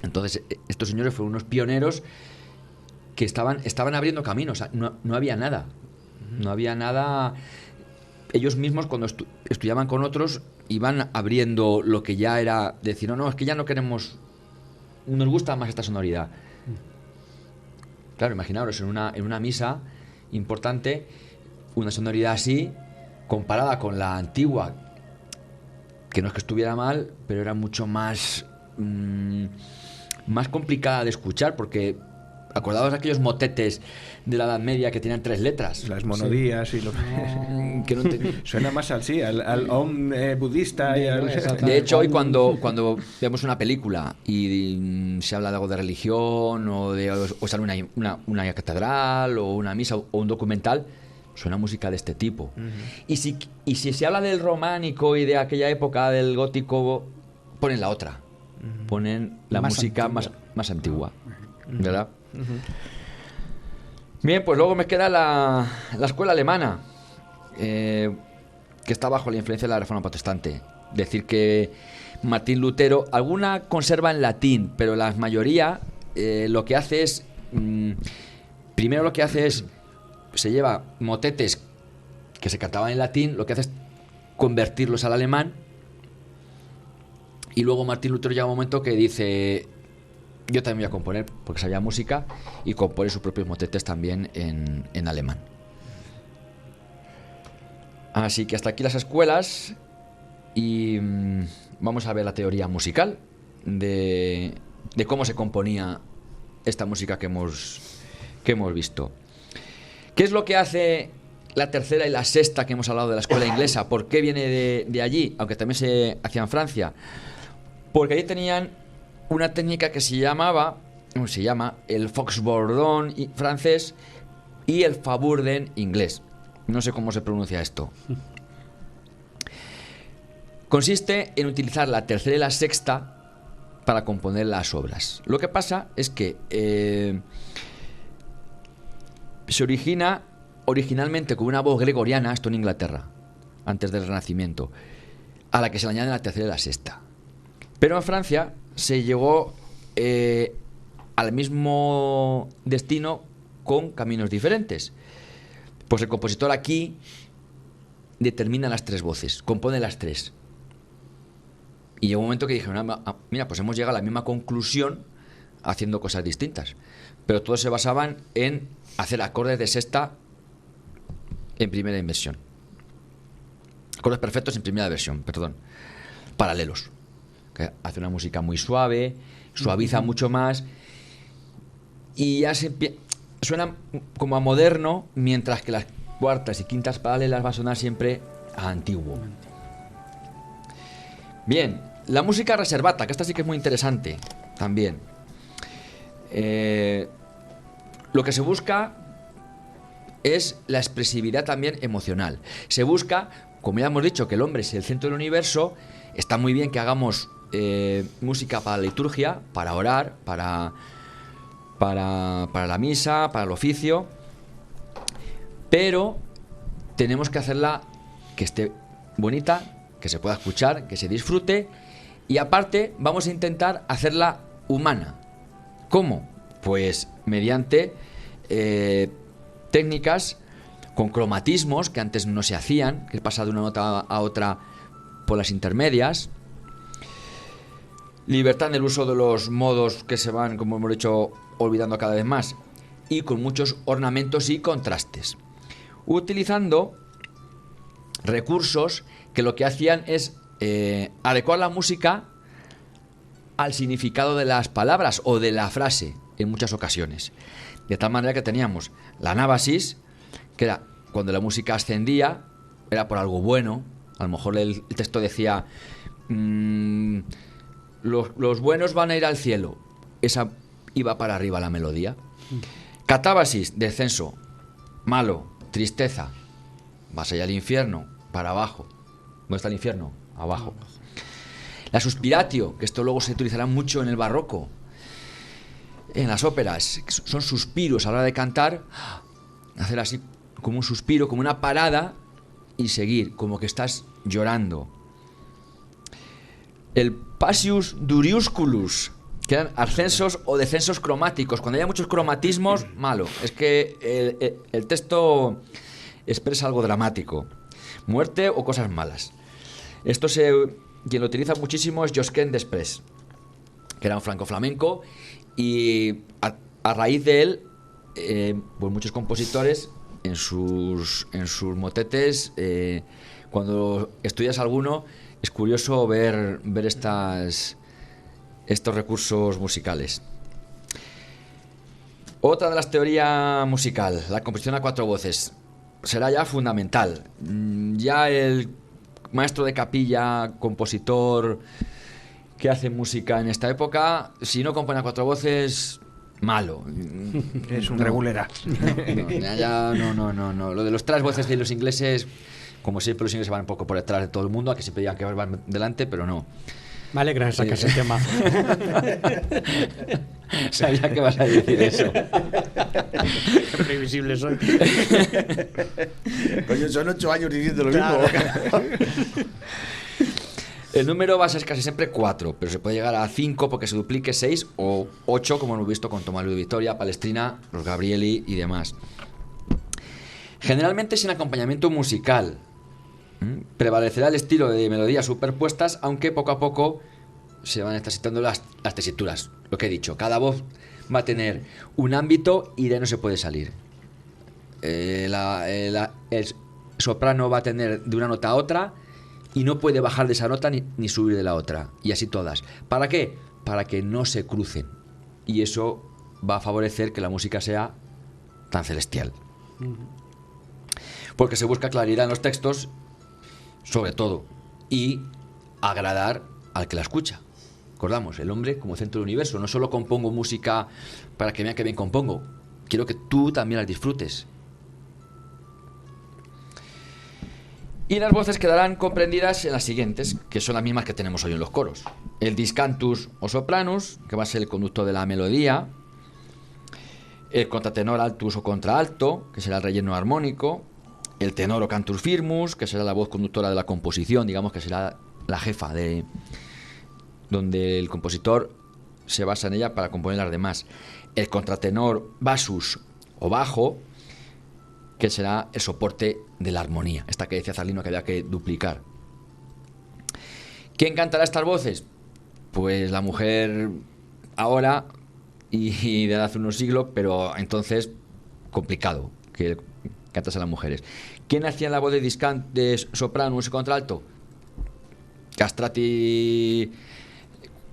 Entonces estos señores fueron unos pioneros que estaban abriendo caminos. No había nada ellos mismos cuando estudiaban con otros iban abriendo lo que ya era decir, no, es que ya no queremos, nos gusta más esta sonoridad. Claro, imaginaros en una misa importante una sonoridad así comparada con la antigua, que no es que estuviera mal, pero era mucho más más complicada de escuchar, porque acordaos de aquellos motetes de la Edad Media que tenían 3 letras. Las monodías y lo que no suena más al Om budista y al... De hecho, hoy cuando vemos una película y se habla de algo de religión o sale una catedral o una misa o un documental, suena música de este tipo. Y si se habla del románico y de aquella época del gótico, ponen la otra. Ponen la música más antigua. ¿Verdad? Bien, pues luego me queda la escuela alemana, que está bajo la influencia de la Reforma Protestante. Decir que Martín Lutero, alguna conserva en latín, pero la mayoría lo que hace es, primero lo que hace es, se lleva motetes que se cantaban en latín, lo que hace es convertirlos al alemán, y luego Martín Lutero llega un momento que dice... Yo también voy a componer, porque sabía música, y compone sus propios motetes también en alemán. Así que hasta aquí las escuelas, y vamos a ver la teoría musical de cómo se componía esta música que hemos visto. ¿Qué es lo que hace la tercera y la sexta que hemos hablado de la escuela inglesa? ¿Por qué viene de allí? Aunque también se hacía en Francia. Porque allí tenían una técnica que se llama el foxbordon francés y el faburden inglés. No sé cómo se pronuncia esto. Consiste en utilizar la tercera y la sexta para componer las obras. Lo que pasa es que se origina originalmente con una voz gregoriana, esto en Inglaterra, antes del Renacimiento, a la que se le añade la tercera y la sexta. Pero en Francia se llegó al mismo destino con caminos diferentes. Pues el compositor aquí determina las 3 voces, compone las 3. Y llegó un momento que dijeron, mira, pues hemos llegado a la misma conclusión haciendo cosas distintas. Pero todos se basaban en hacer acordes de sexta en primera inversión. Acordes perfectos en primera versión, paralelos. Que hace una música muy suave, suaviza mucho más y ya suena como a moderno, mientras que las cuartas y quintas paralelas va a sonar siempre a antiguo. Bien, la música reservata, que esta sí que es muy interesante también. Lo que se busca es la expresividad también emocional. Se busca, como ya hemos dicho, que el hombre es el centro del universo. Está muy bien que hagamos música para la liturgia, para orar, para la misa, para el oficio, pero tenemos que hacerla que esté bonita, que se pueda escuchar, que se disfrute, y aparte vamos a intentar hacerla humana. ¿Cómo? Pues mediante técnicas con cromatismos que antes no se hacían, que pasa de una nota a otra por las intermedias. Libertad en el uso de los modos que se van, como hemos dicho, olvidando cada vez más. Y con muchos ornamentos y contrastes. Utilizando recursos que lo que hacían es adecuar la música al significado de las palabras o de la frase en muchas ocasiones. De tal manera que teníamos la anábasis, que era cuando la música ascendía, era por algo bueno. A lo mejor el texto decía... Los buenos van a ir al cielo. Esa iba para arriba la melodía. Catábasis, descenso. Malo, tristeza. Vas allá al infierno, para abajo. ¿Dónde está el infierno? Abajo. La suspiratio, que esto luego se utilizará mucho en el barroco, en las óperas. Son suspiros a la hora de cantar. Hacer así como un suspiro, como una parada, y seguir, como que estás llorando. El Pasius Duriusculus, que eran ascensos o descensos cromáticos. Cuando haya muchos cromatismos, malo. Es que el texto expresa algo dramático. muerte o cosas malas. Quien lo utiliza muchísimo es Josquin Després, que era un franco-flamenco, y a raíz de él, pues muchos compositores en sus motetes, cuando estudias alguno, es curioso ver estos recursos musicales. Otra de las teorías musical, la composición a 4 voces, será ya fundamental. Ya el maestro de capilla, compositor que hace música en esta época, si no compone a 4 voces, malo. Es un regulera. No. Lo de los 3 voces de los ingleses, como siempre los ingleses van un poco por detrás de todo el mundo, a que siempre digan que van delante, pero no. Me alegra sacar ese tema. Sabía que vas a decir eso. Qué previsible soy. Coño, son 8 años diciendo lo mismo. El número va a ser casi siempre 4, pero se puede llegar a 5 porque se duplique 6 o 8, como hemos visto con Tomás Luis Victoria, Palestrina, los Gabrieli y demás. Generalmente sin acompañamiento musical. Prevalecerá el estilo de melodías superpuestas, aunque poco a poco se van necesitando las tesituras. Lo que he dicho, cada voz va a tener un ámbito y de ahí no se puede salir. El soprano va a tener de una nota a otra y no puede bajar de esa nota ni subir de la otra. Y así todas. ¿Para qué? Para que no se crucen. Y eso va a favorecer que la música sea tan celestial. Porque se busca claridad en los textos, sobre todo, y agradar al que la escucha. Recordamos, el hombre como centro del universo. No solo compongo música para que vean que bien compongo, quiero que tú también las disfrutes. Y las voces quedarán comprendidas en las siguientes, que son las mismas que tenemos hoy en los coros. El discantus o sopranus, que va a ser el conducto de la melodía. El contratenor altus o contraalto, que será el relleno armónico. El tenor o cantus firmus, que será la voz conductora de la composición, digamos que será la jefa de donde el compositor se basa en ella para componer las demás. El contratenor bassus o bajo, que será el soporte de la armonía, esta que decía Zarlino que había que duplicar. ¿Quién cantará estas voces? Pues la mujer ahora y de hace unos siglos, pero entonces complicado que cantase a las mujeres. ¿Quién hacía la voz de sopranus y contralto? Castrati,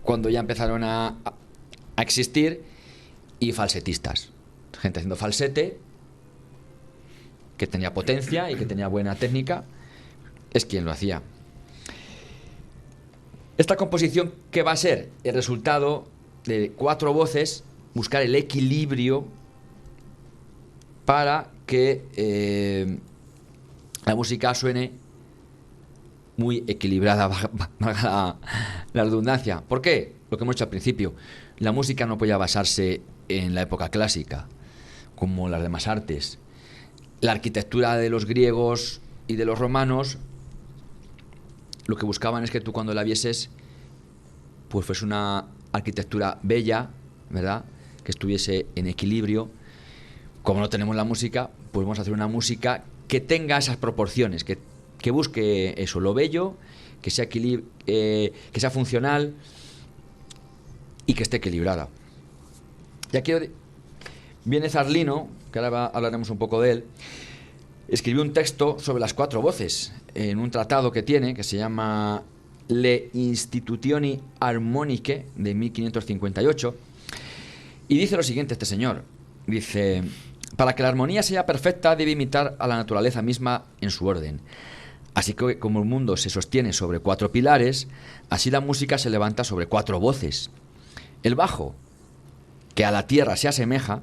cuando ya empezaron a existir, y falsetistas, gente haciendo falsete, que tenía potencia y que tenía buena técnica, es quien lo hacía. Esta composición, ¿qué va a ser? El resultado de 4 voces, buscar el equilibrio para que la música suene muy equilibrada, valga la redundancia. ¿Por qué? Lo que hemos dicho al principio, la música no podía basarse en la época clásica, como las demás artes. La arquitectura de los griegos y de los romanos, lo que buscaban es que tú cuando la vieses, pues fuese una arquitectura bella, ¿verdad? Que estuviese en equilibrio. Como no tenemos la música, pues vamos a hacer una música que tenga esas proporciones, que busque eso, lo bello, que sea funcional y que esté equilibrada. Y aquí viene Zarlino, que ahora hablaremos un poco de él, escribió un texto sobre las 4 voces en un tratado que tiene, que se llama Le Institutioni Armoniche, de 1558, y dice lo siguiente este señor, dice: para que la armonía sea perfecta debe imitar a la naturaleza misma en su orden. Así que como el mundo se sostiene sobre 4 pilares, así la música se levanta sobre 4 voces. El bajo, que a la tierra se asemeja,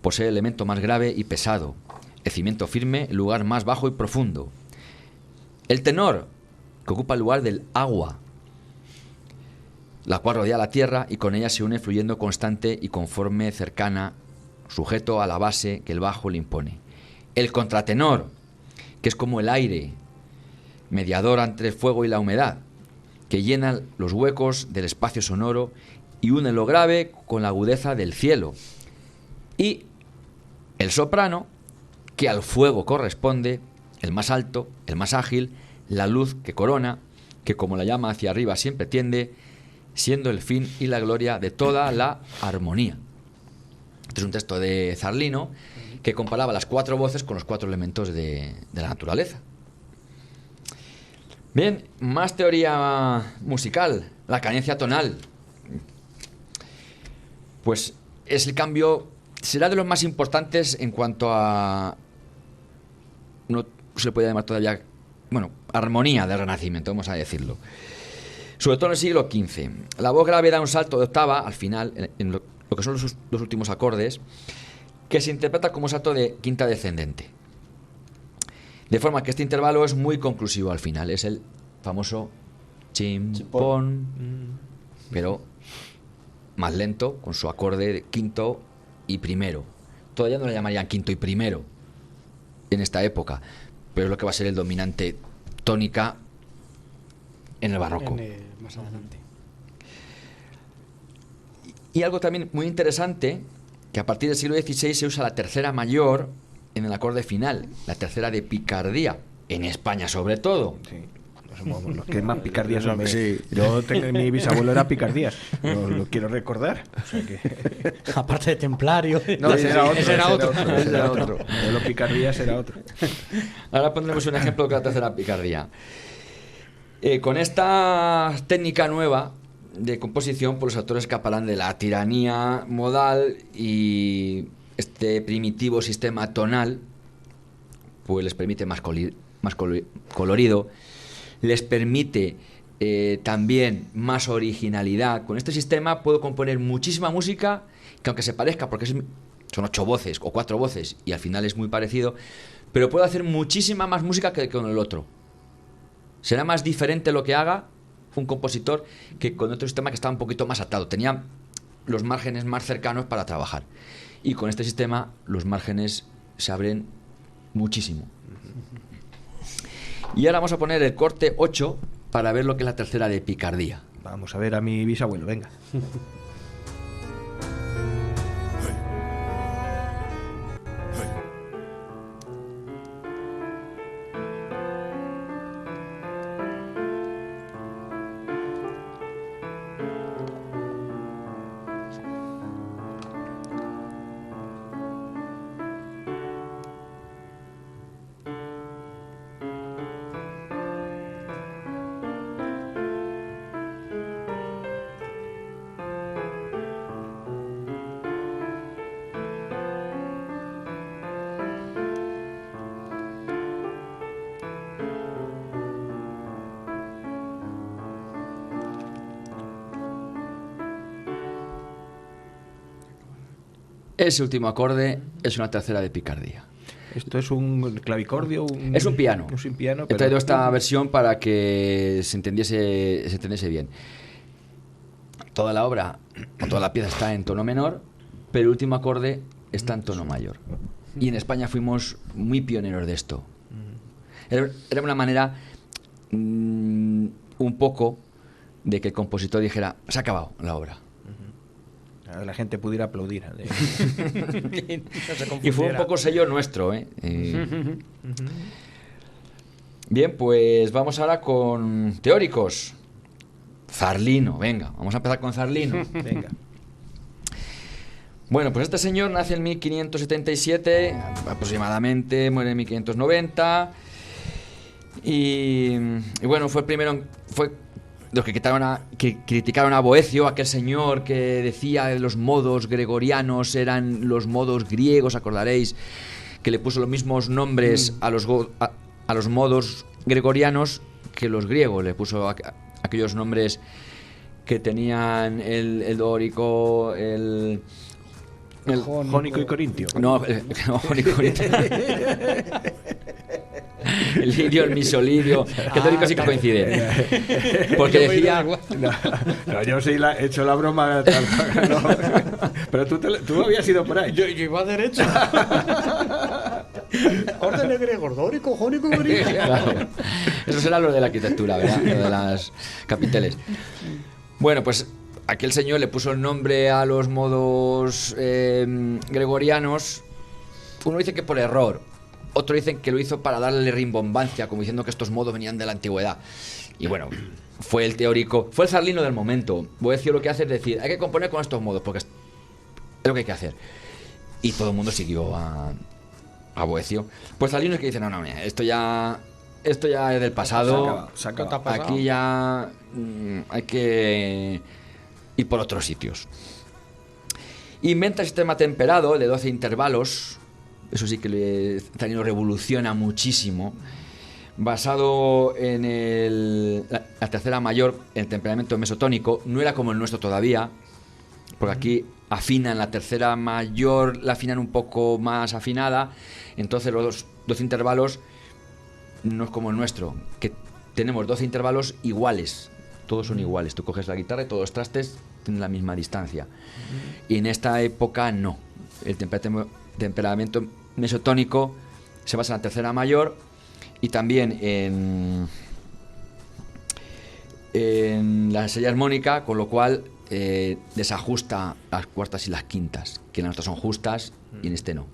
posee el elemento más grave y pesado, el cimiento firme, el lugar más bajo y profundo. El tenor, que ocupa el lugar del agua, la cual rodea la tierra y con ella se une fluyendo constante y conforme cercana, sujeto a la base que el bajo le impone. El contratenor, que es como el aire, mediador entre el fuego y la humedad, que llena los huecos del espacio sonoro y une lo grave con la agudeza del cielo. Y el soprano, que al fuego corresponde, el más alto, el más ágil, la luz que corona, que como la llama hacia arriba siempre tiende, siendo el fin y la gloria de toda la armonía. Este es un texto de Zarlino que comparaba las 4 voces con los 4 elementos de la naturaleza. Bien, más teoría musical, la cadencia tonal. Pues es el cambio, será de los más importantes en cuanto a, no se le puede llamar todavía, bueno, armonía del Renacimiento, vamos a decirlo. Sobre todo en el siglo XV. La voz grave da un salto de octava al final, en lo que son los últimos acordes, que se interpreta como salto de quinta descendente. De forma que este intervalo es muy conclusivo al final. Es el famoso chimpón, pero más lento, con su acorde de quinto y primero. Todavía no le llamarían quinto y primero en esta época, pero es lo que va a ser el dominante tónica en el barroco. Más adelante. Y algo también muy interesante, que a partir del siglo XVI se usa la tercera mayor en el acorde final, la tercera de picardía, en España sobre todo. Sí. Somos los que más picardías son. Sí. Mi bisabuelo era picardías, lo quiero recordar. O sea que... Aparte de templario. No, ese era otro. Ese era otro. De los picardías era otro. Ahora pondremos un ejemplo de la tercera picardía. Con esta técnica nueva de composición, pues los autores escaparán de la tiranía modal y este primitivo sistema tonal, pues les permite más colorido, les permite también más originalidad. Con este sistema puedo componer muchísima música que, aunque se parezca, porque son 8 voces o 4 voces y al final es muy parecido, pero puedo hacer muchísima más música que con el otro. Será más diferente lo que haga un compositor que con otro sistema que estaba un poquito más atado. Tenía los márgenes más cercanos para trabajar. Y con este sistema los márgenes se abren muchísimo. Y ahora vamos a poner el corte 8 para ver lo que es la tercera de picardía. Vamos a ver a mi bisabuelo, venga. Ese último acorde es una tercera de picardía. ¿Esto es un clavicordio? Es un piano. Es un piano, pero... He traído esta versión para que se entendiese bien. Toda la obra, o toda la pieza está en tono menor, pero el último acorde está en tono mayor. Y en España fuimos muy pioneros de esto. Era una manera un poco de que el compositor dijera, se ha acabado la obra. La gente pudiera aplaudir. Y fue un poco sello nuestro, ¿eh? Bien, pues vamos ahora con teóricos. Zarlino, venga, vamos a empezar con Zarlino. Venga. Bueno, pues este señor nace en 1577 aproximadamente, muere en 1590 y bueno, fue el primero, fue los que criticaron a Boecio, aquel señor que decía que los modos gregorianos eran los modos griegos, acordaréis, que le puso los mismos nombres a los modos gregorianos que los griegos, le puso aquellos nombres que tenían el dórico, el jónico y corintio. No, jónico y corintio. El lidio, el misolidio, que dórico sí que coincide. Porque decía... No, yo sí he hecho la broma. No, pero tú habías ido por ahí. Yo iba derecho. Orden de griegos, dórico, jónico y corintio. Claro. Eso será lo de la arquitectura, ¿verdad? Lo de las capiteles. Bueno, pues aquel señor le puso el nombre a los modos gregorianos. Uno dice que por error, Otros dicen que lo hizo para darle rimbombancia, como diciendo que estos modos venían de la antigüedad. Y bueno, fue el teórico, fue el Zarlino del momento. Boecio lo que hace es decir, hay que componer con estos modos, porque es lo que hay que hacer. Y todo el mundo siguió a Boecio. Pues Zarlino es que dice, no, mira, esto ya es del pasado. Se acaba. Aquí ya hay que ir por otros sitios. Inventa el sistema temperado de 12 intervalos. Eso sí que Zarlino revoluciona muchísimo. Basado en la tercera mayor, el temperamento mesotónico. No era como el nuestro todavía, porque aquí afinan la tercera mayor, la afinan un poco más afinada. Entonces los 12 intervalos no es como el nuestro, que tenemos 12 intervalos iguales. Todos son iguales. Tú coges la guitarra y todos los trastes tienen la misma distancia. Y en esta época no. El temperamento mesotónico se basa en la tercera mayor y también en la serie armónica, con lo cual desajusta las cuartas y las quintas, que en las otras son justas y en este no.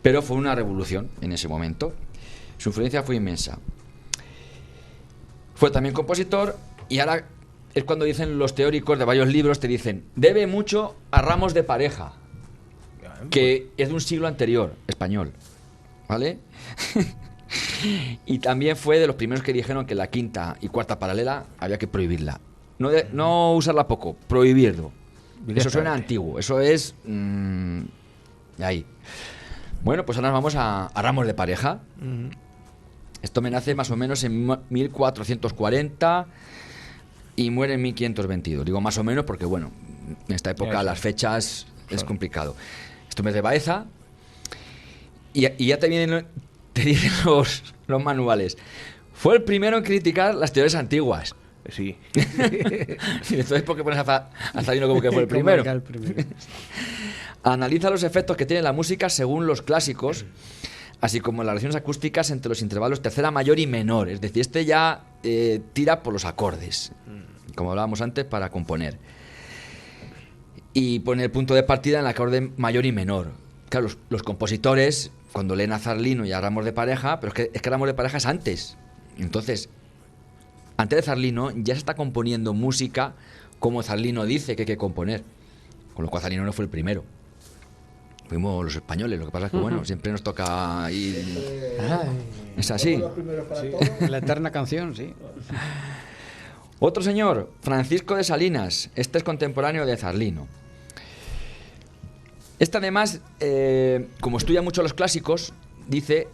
Pero fue una revolución en ese momento. Su influencia fue inmensa. Fue también compositor, y ahora es cuando dicen los teóricos de varios libros, te dicen, debe mucho a Ramos de Pareja, que es de un siglo anterior, español, ¿vale? Y también fue de los primeros que dijeron que la quinta y cuarta paralela había que prohibirla. No usarla poco, prohibirlo. Eso suena antiguo, eso es ahí. Bueno, pues ahora nos vamos a Ramos de Pareja. Esto me nace más o menos en 1440 y muere en 1522. Digo más o menos porque, bueno, en esta época las fechas es complicado. Esto me de Baeza y ya te dicen los manuales. Fue el primero en criticar las teorías antiguas. Sí. Entonces, ¿por qué pones a Zarlino como que fue el primero? Analiza los efectos que tiene la música según los clásicos, así como las relaciones acústicas entre los intervalos tercera mayor y menor. Es decir, este ya tira por los acordes, como hablábamos antes, para componer. Y pone el punto de partida en el acorde mayor y menor. Claro, los compositores, cuando leen a Zarlino y a Ramos de Pareja, pero es que Ramos de Pareja es antes. Entonces, antes de Zarlino ya se está componiendo música como Zarlino dice que hay que componer. Con lo cual Zarlino no fue el primero. Fuimos los españoles, lo que pasa es que, bueno, siempre nos toca ir... Es así. Sí. La eterna canción, sí. Otro señor, Francisco de Salinas. Este es contemporáneo de Zarlino. Este, además, como estudia mucho los clásicos, dice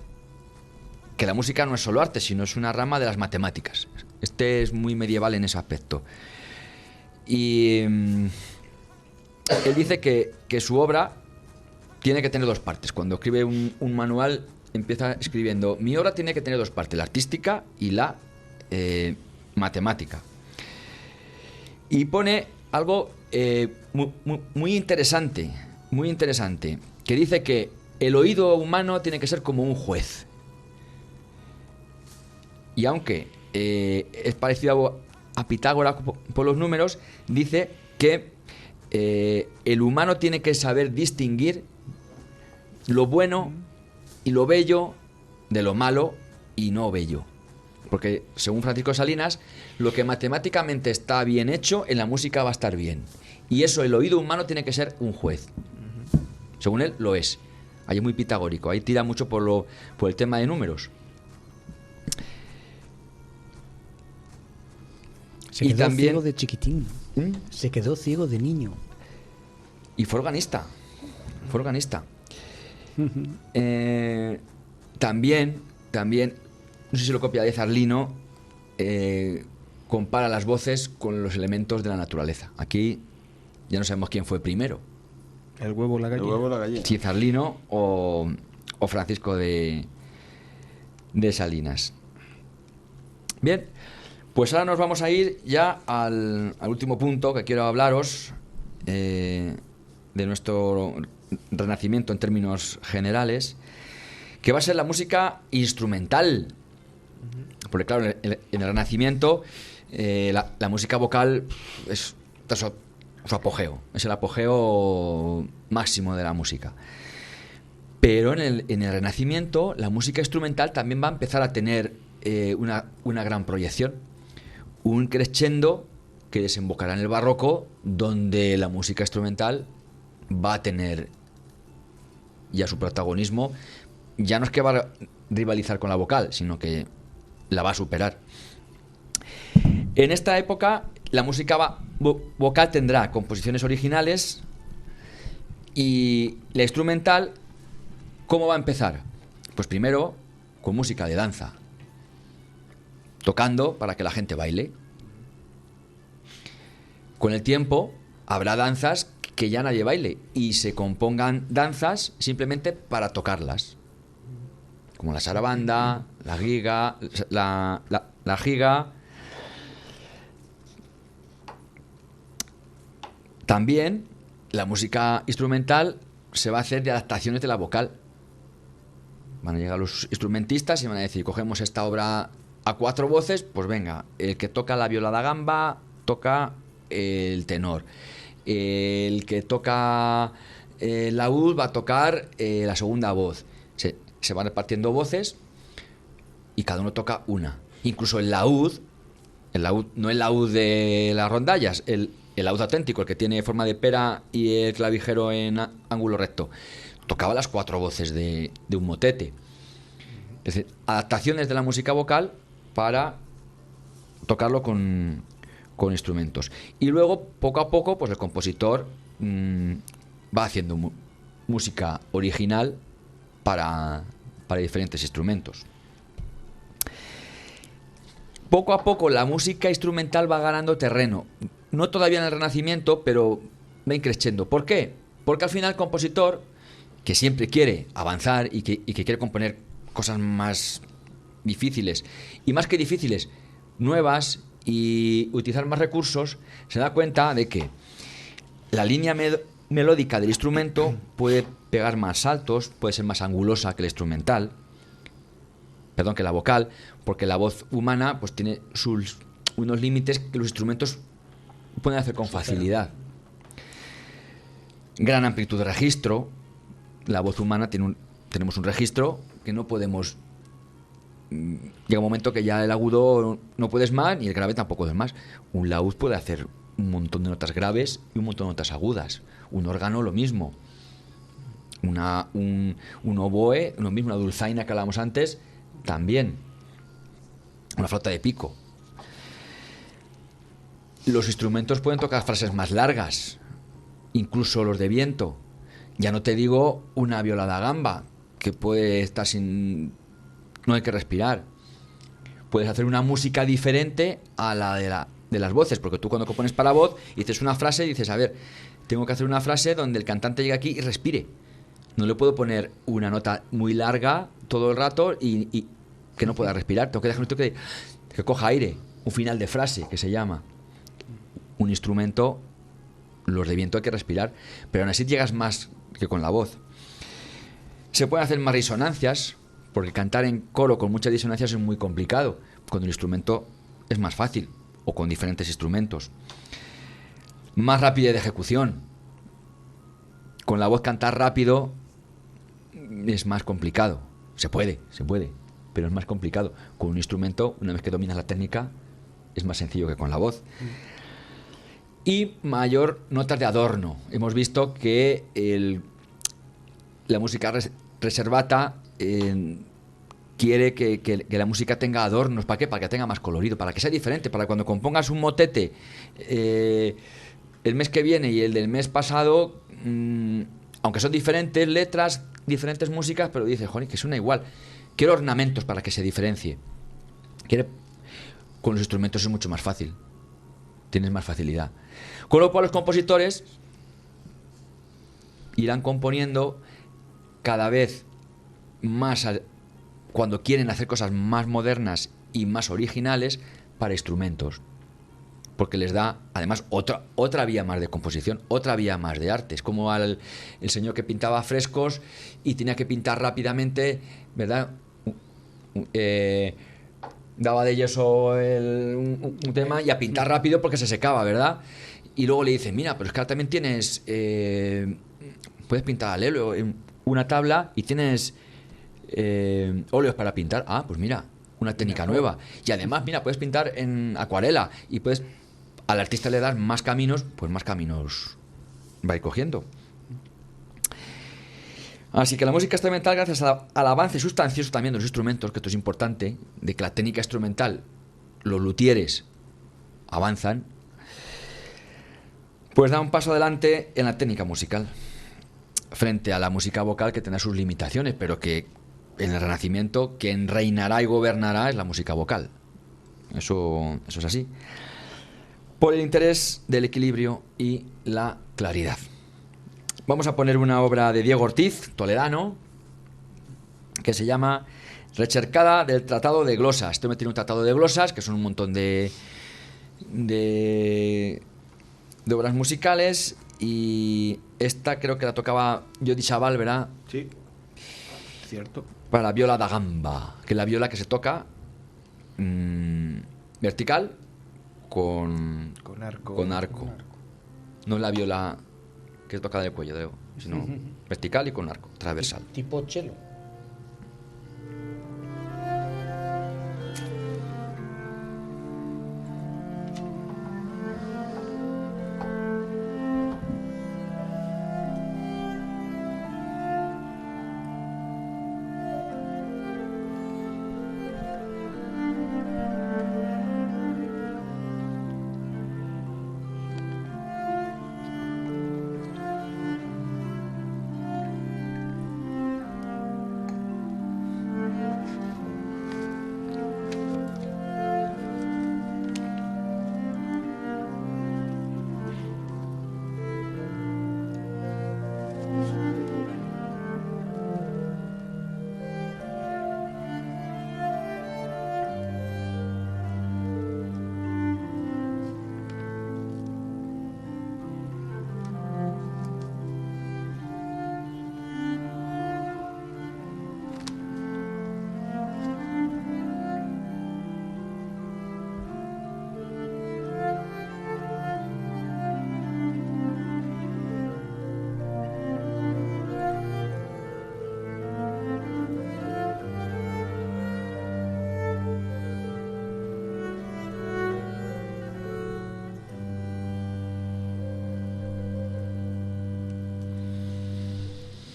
que la música no es solo arte, sino es una rama de las matemáticas. Este es muy medieval en ese aspecto. Y él dice que su obra tiene que tener dos partes. Cuando escribe un manual, empieza escribiendo: mi obra tiene que tener dos partes, la artística y la matemática. Y pone algo muy interesante, que dice que el oído humano tiene que ser como un juez. Y aunque es parecido a Pitágoras por los números, dice que el humano tiene que saber distinguir lo bueno y lo bello de lo malo y no bello. Porque según Francisco Salinas, lo que matemáticamente está bien hecho, en la música va a estar bien. Y eso, el oído humano tiene que ser un juez. Según él, lo es. Ahí es muy pitagórico. Ahí tira mucho por el tema de números. Se quedó ciego de chiquitín. Se quedó ciego de niño. Y fue organista. También, no sé si lo copia de Zarlino, compara las voces con los elementos de la naturaleza. Aquí ya no sabemos quién fue primero. El huevo o la gallina. Si Zarlino o Francisco de Salinas. Bien, pues ahora nos vamos a ir ya al último punto que quiero hablaros de nuestro renacimiento en términos generales, que va a ser la música instrumental. Porque claro, en el Renacimiento la música vocal es su apogeo, es el apogeo máximo de la música. Pero en el Renacimiento la música instrumental también va a empezar a tener una gran proyección, un crescendo que desembocará en el Barroco, donde la música instrumental va a tener ya su protagonismo. Ya no es que va a rivalizar con la vocal, sino que la va a superar. En esta época la música vocal tendrá composiciones originales, y la instrumental, ¿cómo va a empezar? Pues primero con música de danza, tocando para que la gente baile. Con el tiempo habrá danzas que ya nadie baile y se compongan danzas simplemente para tocarlas, como la sarabanda, la giga, la giga. También la música instrumental se va a hacer de adaptaciones de la vocal. Van a llegar los instrumentistas y van a decir, cogemos esta obra a 4 voces, pues venga, el que toca la viola da gamba toca el tenor, el que toca el laúd va a tocar la segunda voz. Se van repartiendo voces y cada uno toca una. Incluso el laúd, no el laúd de las rondallas, el laúd auténtico, el que tiene forma de pera y el clavijero en ángulo recto, tocaba las 4 voces de un motete. Es decir, adaptaciones de la música vocal para tocarlo con instrumentos. Y luego, poco a poco, pues el compositor va haciendo música original para diferentes instrumentos. Poco a poco la música instrumental va ganando terreno. No todavía en el Renacimiento, pero va creciendo. ¿Por qué? Porque al final el compositor, que siempre quiere avanzar y que quiere componer cosas más difíciles, y más que difíciles, nuevas, y utilizar más recursos, se da cuenta de que la línea melódica del instrumento puede pegar más saltos, puede ser más angulosa que que la vocal, porque la voz humana pues tiene unos límites que los instrumentos pueden hacer con facilidad. Gran amplitud de registro. La voz humana tenemos un registro que no podemos. Llega un momento que ya el agudo no puedes más y el grave tampoco es más. Un laúd puede hacer un montón de notas graves y un montón de notas agudas. Un órgano lo mismo. Un oboe, lo mismo, una dulzaina que hablábamos antes, también. Una flauta de pico. Los instrumentos pueden tocar frases más largas, incluso los de viento. Ya no te digo una viola da gamba, que puede estar sin... no hay que respirar. Puedes hacer una música diferente a la de las voces, porque tú cuando compones para voz y dices una frase, dices, a ver, tengo que hacer una frase donde el cantante llegue aquí y respire. No le puedo poner una nota muy larga todo el rato y que no pueda respirar. Tengo que dejar que coja aire, un final de frase que se llama. Un instrumento, los de viento hay que respirar, pero aún así llegas más que con la voz. Se pueden hacer más disonancias, porque cantar en coro con muchas disonancias es muy complicado. Con el instrumento es más fácil, o con diferentes instrumentos. Más rapidez de ejecución. Con la voz cantar rápido es más complicado. Se puede, pero es más complicado. Con un instrumento, una vez que dominas la técnica, es más sencillo que con la voz. Y mayor notas de adorno. Hemos visto que la música reservata quiere que la música tenga adornos. ¿Para qué? Para que tenga más colorido, para que sea diferente, para que cuando compongas un motete el mes que viene y el del mes pasado, aunque son diferentes letras, diferentes músicas, pero dices, joder, que suena igual. Quiero ornamentos para que se diferencie. Con los instrumentos es mucho más fácil. Tienes más facilidad. Con lo cual los compositores irán componiendo cada vez más cuando quieren hacer cosas más modernas y más originales para instrumentos, porque les da además otra vía más de composición, otra vía más de arte. Es como el señor que pintaba frescos y tenía que pintar rápidamente, ¿verdad? Daba de yeso un tema y a pintar rápido porque se secaba, ¿verdad? Y luego le dicen, mira, pero es que ahora también tienes puedes pintar al óleo, una tabla y tienes óleos para pintar. Ah, pues mira, una técnica nueva. Y además, mira, puedes pintar en acuarela y puedes, al artista le das más caminos, pues más caminos va a ir cogiendo. Así que la música instrumental, gracias al avance sustancioso también de los instrumentos, que esto es importante, de que la técnica instrumental, los luthieres avanzan, pues da un paso adelante en la técnica musical frente a la música vocal, que tendrá sus limitaciones, pero que en el Renacimiento quien reinará y gobernará es la música vocal. Eso es así. Por el interés del equilibrio y la claridad. Vamos a poner una obra de Diego Ortiz, toledano, que se llama Recercada del Tratado de Glosas. Esto me tiene un tratado de glosas, que son un montón de obras musicales, y esta creo que la tocaba Jordi Chaval, ¿verdad? Sí, cierto. Para la viola da gamba, que es la viola que se toca vertical con arco. No es la viola que se toca del cuello, sino vertical y con arco, transversal. Tipo cello.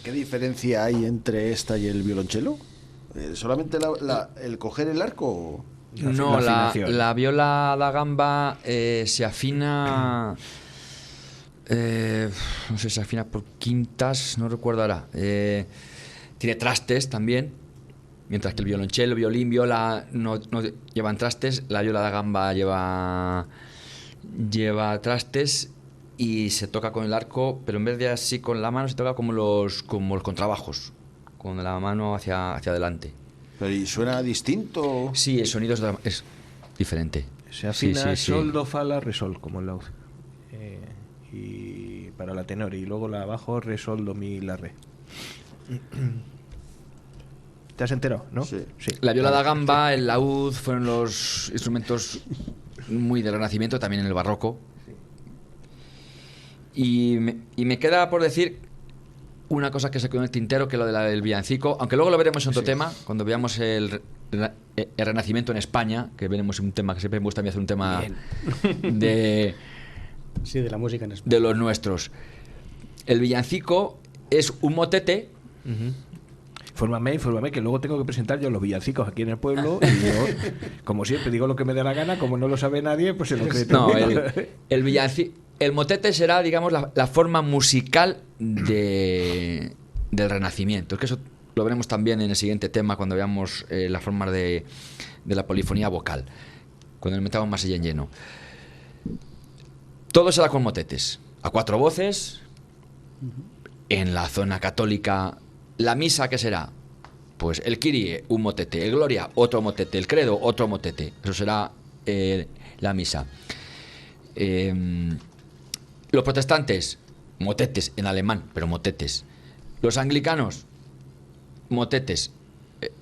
¿Qué diferencia hay entre esta y el violonchelo? ¿Solamente el coger el arco? No, la viola da gamba se afina... no sé, se afina por quintas, no recuerdo ahora. Tiene trastes también, mientras que el violonchelo, violín, viola no llevan trastes. La viola da gamba lleva trastes y se toca con el arco, pero en vez de así con la mano se toca como los contrabajos, con la mano hacia adelante. ¿Pero y suena distinto? Sí, el sonido es diferente. Se afina sol, do, fa, la, re, sol, como el laúd. Y para la tenor, y luego la bajo, re, sol, do, mi, la, re. ¿Te has enterado, no? Sí. La viola da gamba, el laúd fueron los instrumentos muy del Renacimiento, también en el Barroco. Y me queda por decir una cosa que se quedó en el tintero, que es lo del villancico, aunque luego lo veremos en otro tema, cuando veamos el Renacimiento en España, que veremos un tema que siempre me gusta a mí hacer un tema de la música en España, de los nuestros. El villancico es un motete. Infórmame, que luego tengo que presentar yo los villancicos aquí en el pueblo y yo, como siempre, digo lo que me dé la gana, como no lo sabe nadie, pues se lo cree todo. No, el villancico, el motete será, digamos, la forma musical del Renacimiento. Es que eso lo veremos también en el siguiente tema, cuando veamos las formas de la polifonía vocal, cuando nos metamos más en lleno. Todo será con motetes, a cuatro voces. En la zona católica, la misa, ¿qué será? Pues el Kyrie, un motete, el Gloria, otro motete, el Credo, otro motete. Eso será la misa. Los protestantes, motetes en alemán, pero motetes. Los anglicanos, motetes.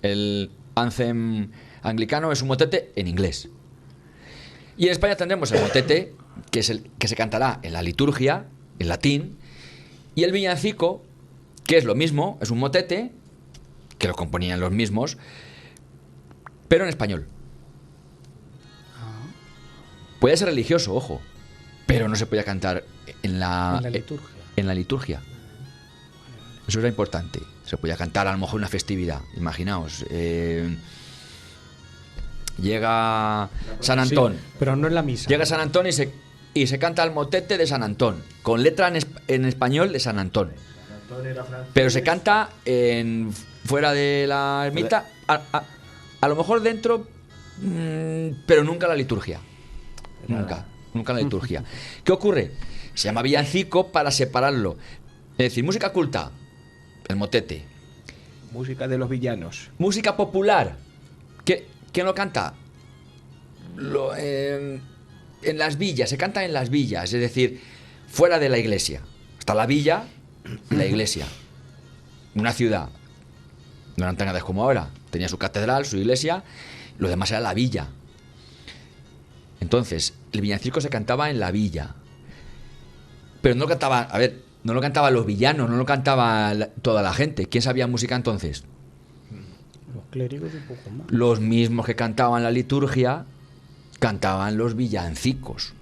El anthem anglicano es un motete en inglés. Y en España tendremos el motete, que es el que se cantará en la liturgia, en latín, y el villancico, que es lo mismo, es un motete, que lo componían los mismos, pero en español. Puede ser religioso, ojo, pero no se podía cantar en la liturgia. Eso era importante. Se podía cantar a lo mejor en una festividad. Imaginaos, llega San Antón. Sí, pero no en la misa. Llega San Antón y se canta el motete de San Antón, con letra en español de San Antón. Pero se canta fuera de la ermita, a lo mejor dentro, pero nunca la liturgia. Nunca la liturgia. ¿Qué ocurre? Se llama villancico para separarlo. Es decir, música culta, el motete. Música de los villanos. Música popular. ¿Quién lo canta? En las villas, se canta en las villas, es decir, fuera de la iglesia. Está la villa y la iglesia. Una ciudad. No eran tan grandes como ahora. Tenía su catedral, su iglesia, lo demás era la villa. Entonces, el villancico se cantaba en la villa. Pero no lo cantaba, no lo cantaban los villanos, no lo cantaba toda la gente. ¿Quién sabía música entonces? Los clérigos un poco más. Los mismos que cantaban la liturgia, cantaban los villancicos.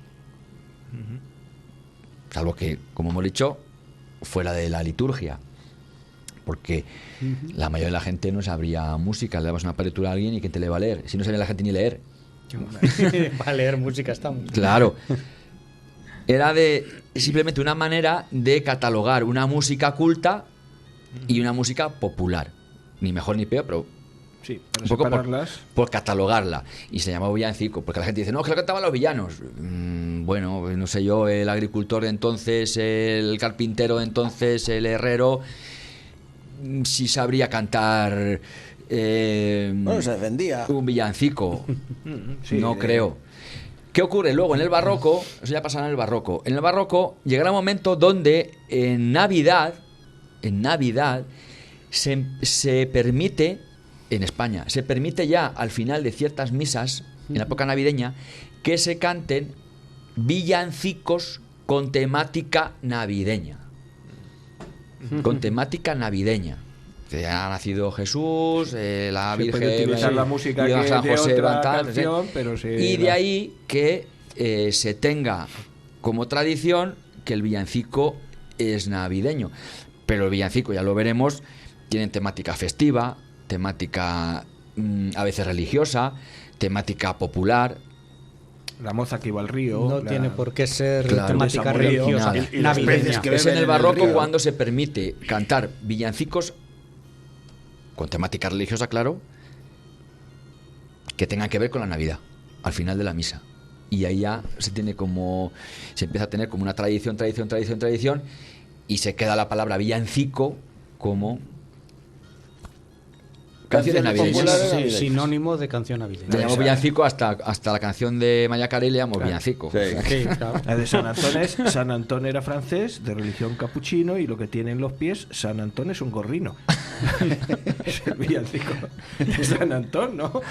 Salvo que, como hemos dicho, fuera de la liturgia. Porque la mayoría de la gente no sabría música. Le dabas una partitura a alguien y ¿quién te le va a leer? Si no sabía la gente ni leer. Para leer música está muy... Claro. Era simplemente una manera de catalogar una música culta y una música popular. Ni mejor ni peor, pero sí, para un poco por catalogarla. Y se llamaba villancico, porque la gente dice, no, que lo cantaban los villanos. Bueno, no sé yo, el agricultor de entonces, el carpintero de entonces, el herrero, si sabría cantar... bueno, se defendía. Un villancico. Sí, no creo. ¿Qué ocurre? Luego en el barroco, eso ya pasaba en el barroco. En el barroco llegará un momento donde en Navidad se permite, en España, se permite ya al final de ciertas misas, en la época navideña, que se canten villancicos con temática navideña. Con temática navideña. Que ha nacido Jesús, la se Virgen, puede utilizar la música que San José, de otra tal, canción, pero y de ahí que se tenga como tradición que el villancico es navideño. Pero el villancico, ya lo veremos, tiene temática festiva, temática a veces religiosa, temática popular. La moza que iba al río. No tiene por qué ser temática Samuel, religiosa. navideña. Es en el barroco cuando se permite cantar villancicos con temática religiosa, claro, que tengan que ver con la Navidad, al final de la misa. Y ahí ya se empieza a tener como una tradición, y se queda la palabra villancico como canciones navideñas. Sinónimo de canción navideña. Le llamamos villancico hasta la canción de Mariah Carey le llamamos villancico. Sí, claro. La de San Antón San Antón era francés, de religión capuchino, y lo que tiene en los pies, San Antón es un gorrino. Es el villancico de San Antón, ¿no?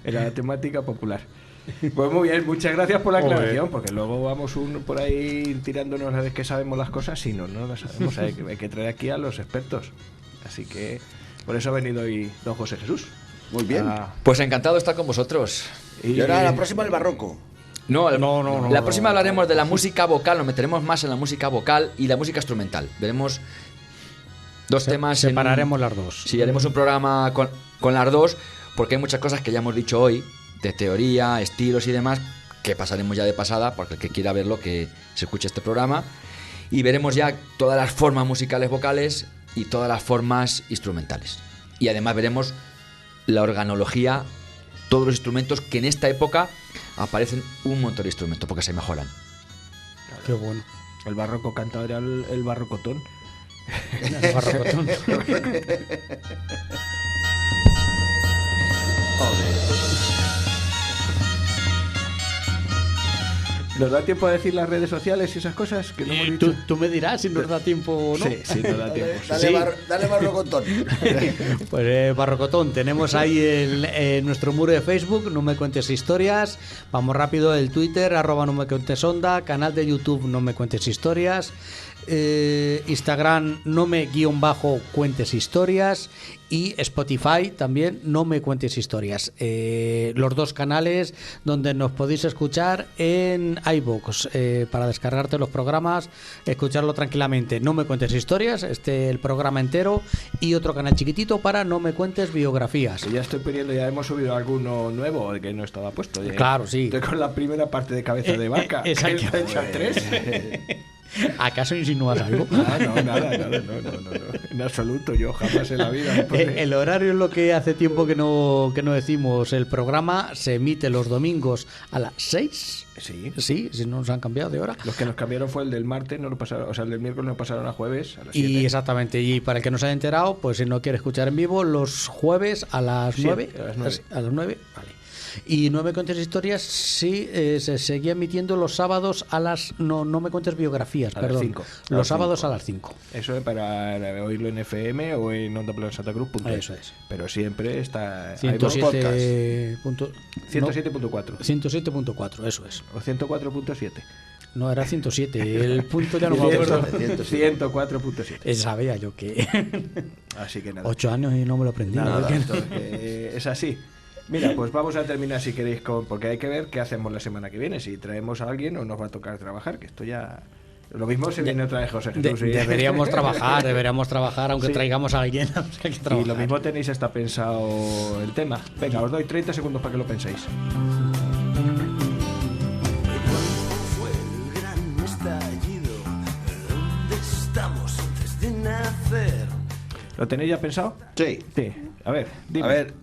Era la temática popular. Pues muy bien, muchas gracias por la aclaración, porque luego vamos por ahí tirándonos a ver que sabemos las cosas, si no las sabemos, hay que traer aquí a los expertos. Así que por eso ha venido hoy don José Jesús. Muy bien. Pues encantado de estar con vosotros. Y ahora la próxima el barroco. No, la próxima hablaremos de la música vocal, nos meteremos más en la música vocal y la música instrumental. Veremos dos temas. Separaremos las dos. Sí, haremos un programa con las dos, porque hay muchas cosas que ya hemos dicho hoy, de teoría, estilos y demás, que pasaremos ya de pasada, porque el que quiera verlo, que se escuche este programa. Y veremos ya todas las formas musicales vocales y todas las formas instrumentales. Y además veremos la organología, todos los instrumentos que en esta época aparecen un montón de instrumentos, porque se mejoran. Qué bueno. El barroco cantado era el barrocotón. El barrocotón. ¿Nos da tiempo a decir las redes sociales y esas cosas que no hemos dicho? Tú me dirás si nos da tiempo o no. Sí, nos da tiempo. Dale barrocotón. Pues barrocotón, tenemos ahí en nuestro muro de Facebook, No Me Cuentes Historias. Vamos rápido, el Twitter, @No Me Cuentes Onda, canal de YouTube No Me Cuentes Historias, Instagram no me-cuentes historias y Spotify también no me cuentes historias. Los dos canales donde nos podéis escuchar en iVoox para descargarte los programas, escucharlo tranquilamente. No me cuentes historias, el programa entero, y otro canal chiquitito para no me cuentes biografías. Ya estoy pidiendo, ya hemos subido alguno nuevo que no estaba puesto. Claro, sí. Estoy con la primera parte de Cabeza de Vaca. Exacto. He hecho 3. ¿Acaso insinúas algo? No, nada, no. En absoluto, yo jamás en la vida. El horario es lo que hace tiempo que no decimos. El programa se emite los domingos a las 6. Sí. Sí, si no nos han cambiado de hora. Los que nos cambiaron fue el del martes, no lo pasaron, o sea, el del miércoles nos pasaron a jueves a las 7. Y exactamente, y para el que no se haya enterado, pues si no quiere escuchar en vivo, los jueves a las 9. A las 9, vale. Y No me cuentes historias, sí, se seguía emitiendo los sábados a las... No me cuentes biografías, a perdón. Las 5. Los sábados a las 5. Eso es para oírlo en FM o en OndaPlanSantaCruz.es. Eso es. Pero siempre está... 107.4. 107.4, eso es. O 104.7. No, era 107. El punto ya no me acuerdo. 104.7. Sabía yo que... Así que nada. 8 años y no me lo aprendí. Nada, es así. Mira, pues vamos a terminar si queréis porque hay que ver qué hacemos la semana que viene, si traemos a alguien o nos va a tocar trabajar, que esto ya... Lo mismo se viene otra vez José Jesús. Deberíamos trabajar, aunque traigamos a alguien. Y lo mismo tenéis hasta pensado el tema. Venga, os doy 30 segundos para que lo penséis. Fue el gran estallido, ¿dónde estamos antes de nacer? ¿Lo tenéis ya pensado? Sí. A ver, dime. A ver,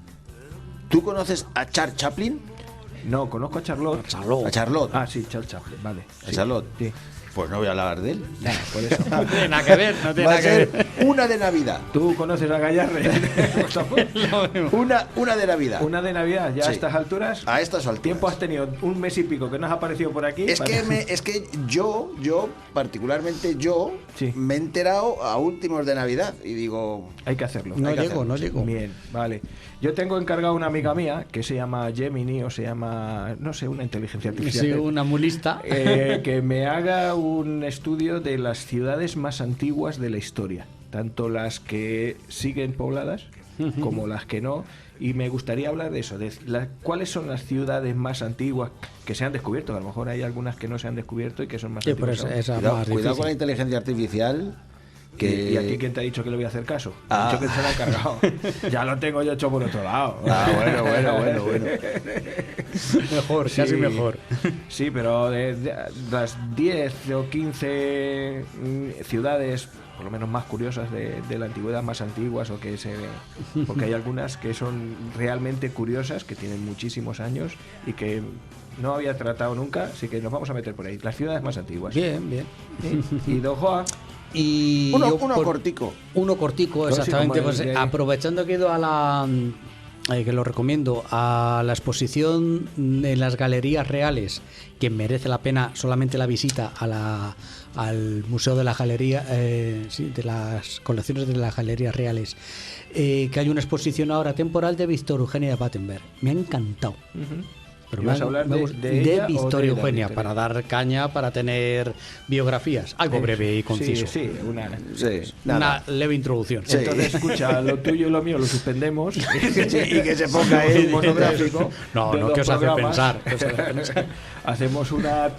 ¿tú conoces a Charles Chaplin? No, conozco a Charlotte. A Charlotte. Ah, sí, Charles Chaplin, vale. A Charlotte. Sí. Pues no voy a hablar de él. Por eso. No tiene nada que ver, Va a ser una de Navidad. ¿Tú conoces a Gallarre? Una de Navidad. Una de Navidad, ya Sí. a estas alturas. A estas alturas. Tiempo has tenido un mes y pico que no has aparecido por aquí. Es que yo particularmente Sí. me he enterado a últimos de Navidad y digo... Hay que hacerlo. No Hay que llego. Bien, vale. Yo tengo encargado una amiga mía que se llama Gemini o se llama, no sé, una inteligencia artificial. Sí, una mulista. Que me haga un estudio de las ciudades más antiguas de la historia. Tanto las que siguen pobladas como las que no. Y me gustaría hablar de eso, cuáles son las ciudades más antiguas que se han descubierto. A lo mejor hay algunas que no se han descubierto y que son más Sí, pero antiguas. Cuidado con la inteligencia artificial. ¿Y a ti quién te ha dicho que le voy a hacer caso? Ah. Ha dicho que se lo ha encargado. Ya lo tengo yo hecho por otro lado. Bueno. Mejor, Sí. casi mejor. Sí, pero de las 10 o 15 ciudades, por lo menos más curiosas de la antigüedad, más antiguas, o que porque hay algunas que son realmente curiosas, que tienen muchísimos años y que no había tratado nunca, así que nos vamos a meter por ahí. Las ciudades más antiguas. Bien. Y don Juan... Y Uno yo, cortico. Uno cortico, exactamente. como el de ahí. Aprovechando que he ido a la... que lo recomiendo, a la exposición en las Galerías Reales, que merece la pena solamente la visita al Museo de la Galería, de las colecciones de las Galerías Reales, que hay una exposición ahora temporal de Victoria Eugenia de Battenberg. Me ha encantado. Pero ¿Ibas a hablar de ella o Victoria de Eugenia, David? para dar caña, para tener biografías, algo breve y conciso. Sí, Una leve introducción. Sí. Entonces, escucha, lo tuyo y lo mío lo suspendemos. Y que se ponga ahí un monográfico. No, de no, dos que os hace programas. pensar. Hacemos una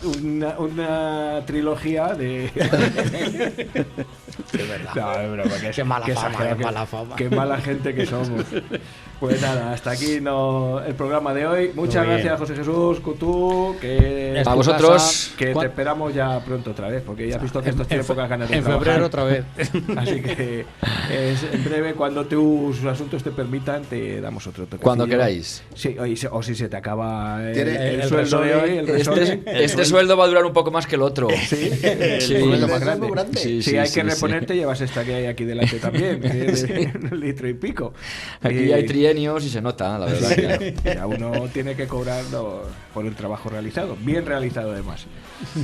trilogía de... Es verdad. No, es broma, Qué mala fama, exagerado, qué mala fama. Qué mala gente que somos. Pues nada, hasta aquí el programa de hoy. Muchas Muy bien. gracias, José Jesús, tú, que Es A tu vosotros. casa. que te esperamos ya pronto otra vez, porque ya has visto que estos tienen pocas ganas de En trabajar. febrero otra vez. Así que en breve, cuando tus asuntos te permitan, te damos otro toquecillo. Cuando queráis. Sí, o si se te acaba Tiene el el sueldo de resolve. hoy, el resolve. Este sueldo va a durar un poco más que el otro. Sí, Sí. sueldo más ¿Es grande. muy grande? Sí, Si sí, hay sí, que sí. reponerte, llevas esta que hay aquí delante también, un litro y pico. Aquí Y hay trienios y se nota, la verdad. que- ya uno tiene que cobrar por el trabajo realizado, bien realizado además.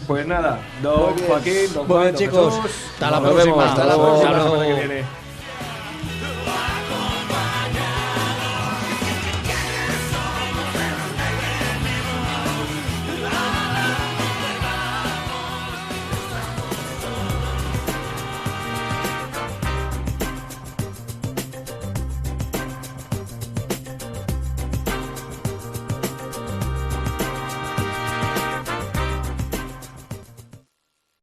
Pues nada, don Joaquín, don Juan, Bueno, don chicos, Jesús, hasta la nos próxima. vemos, hasta la próxima Hasta luego. semana que viene.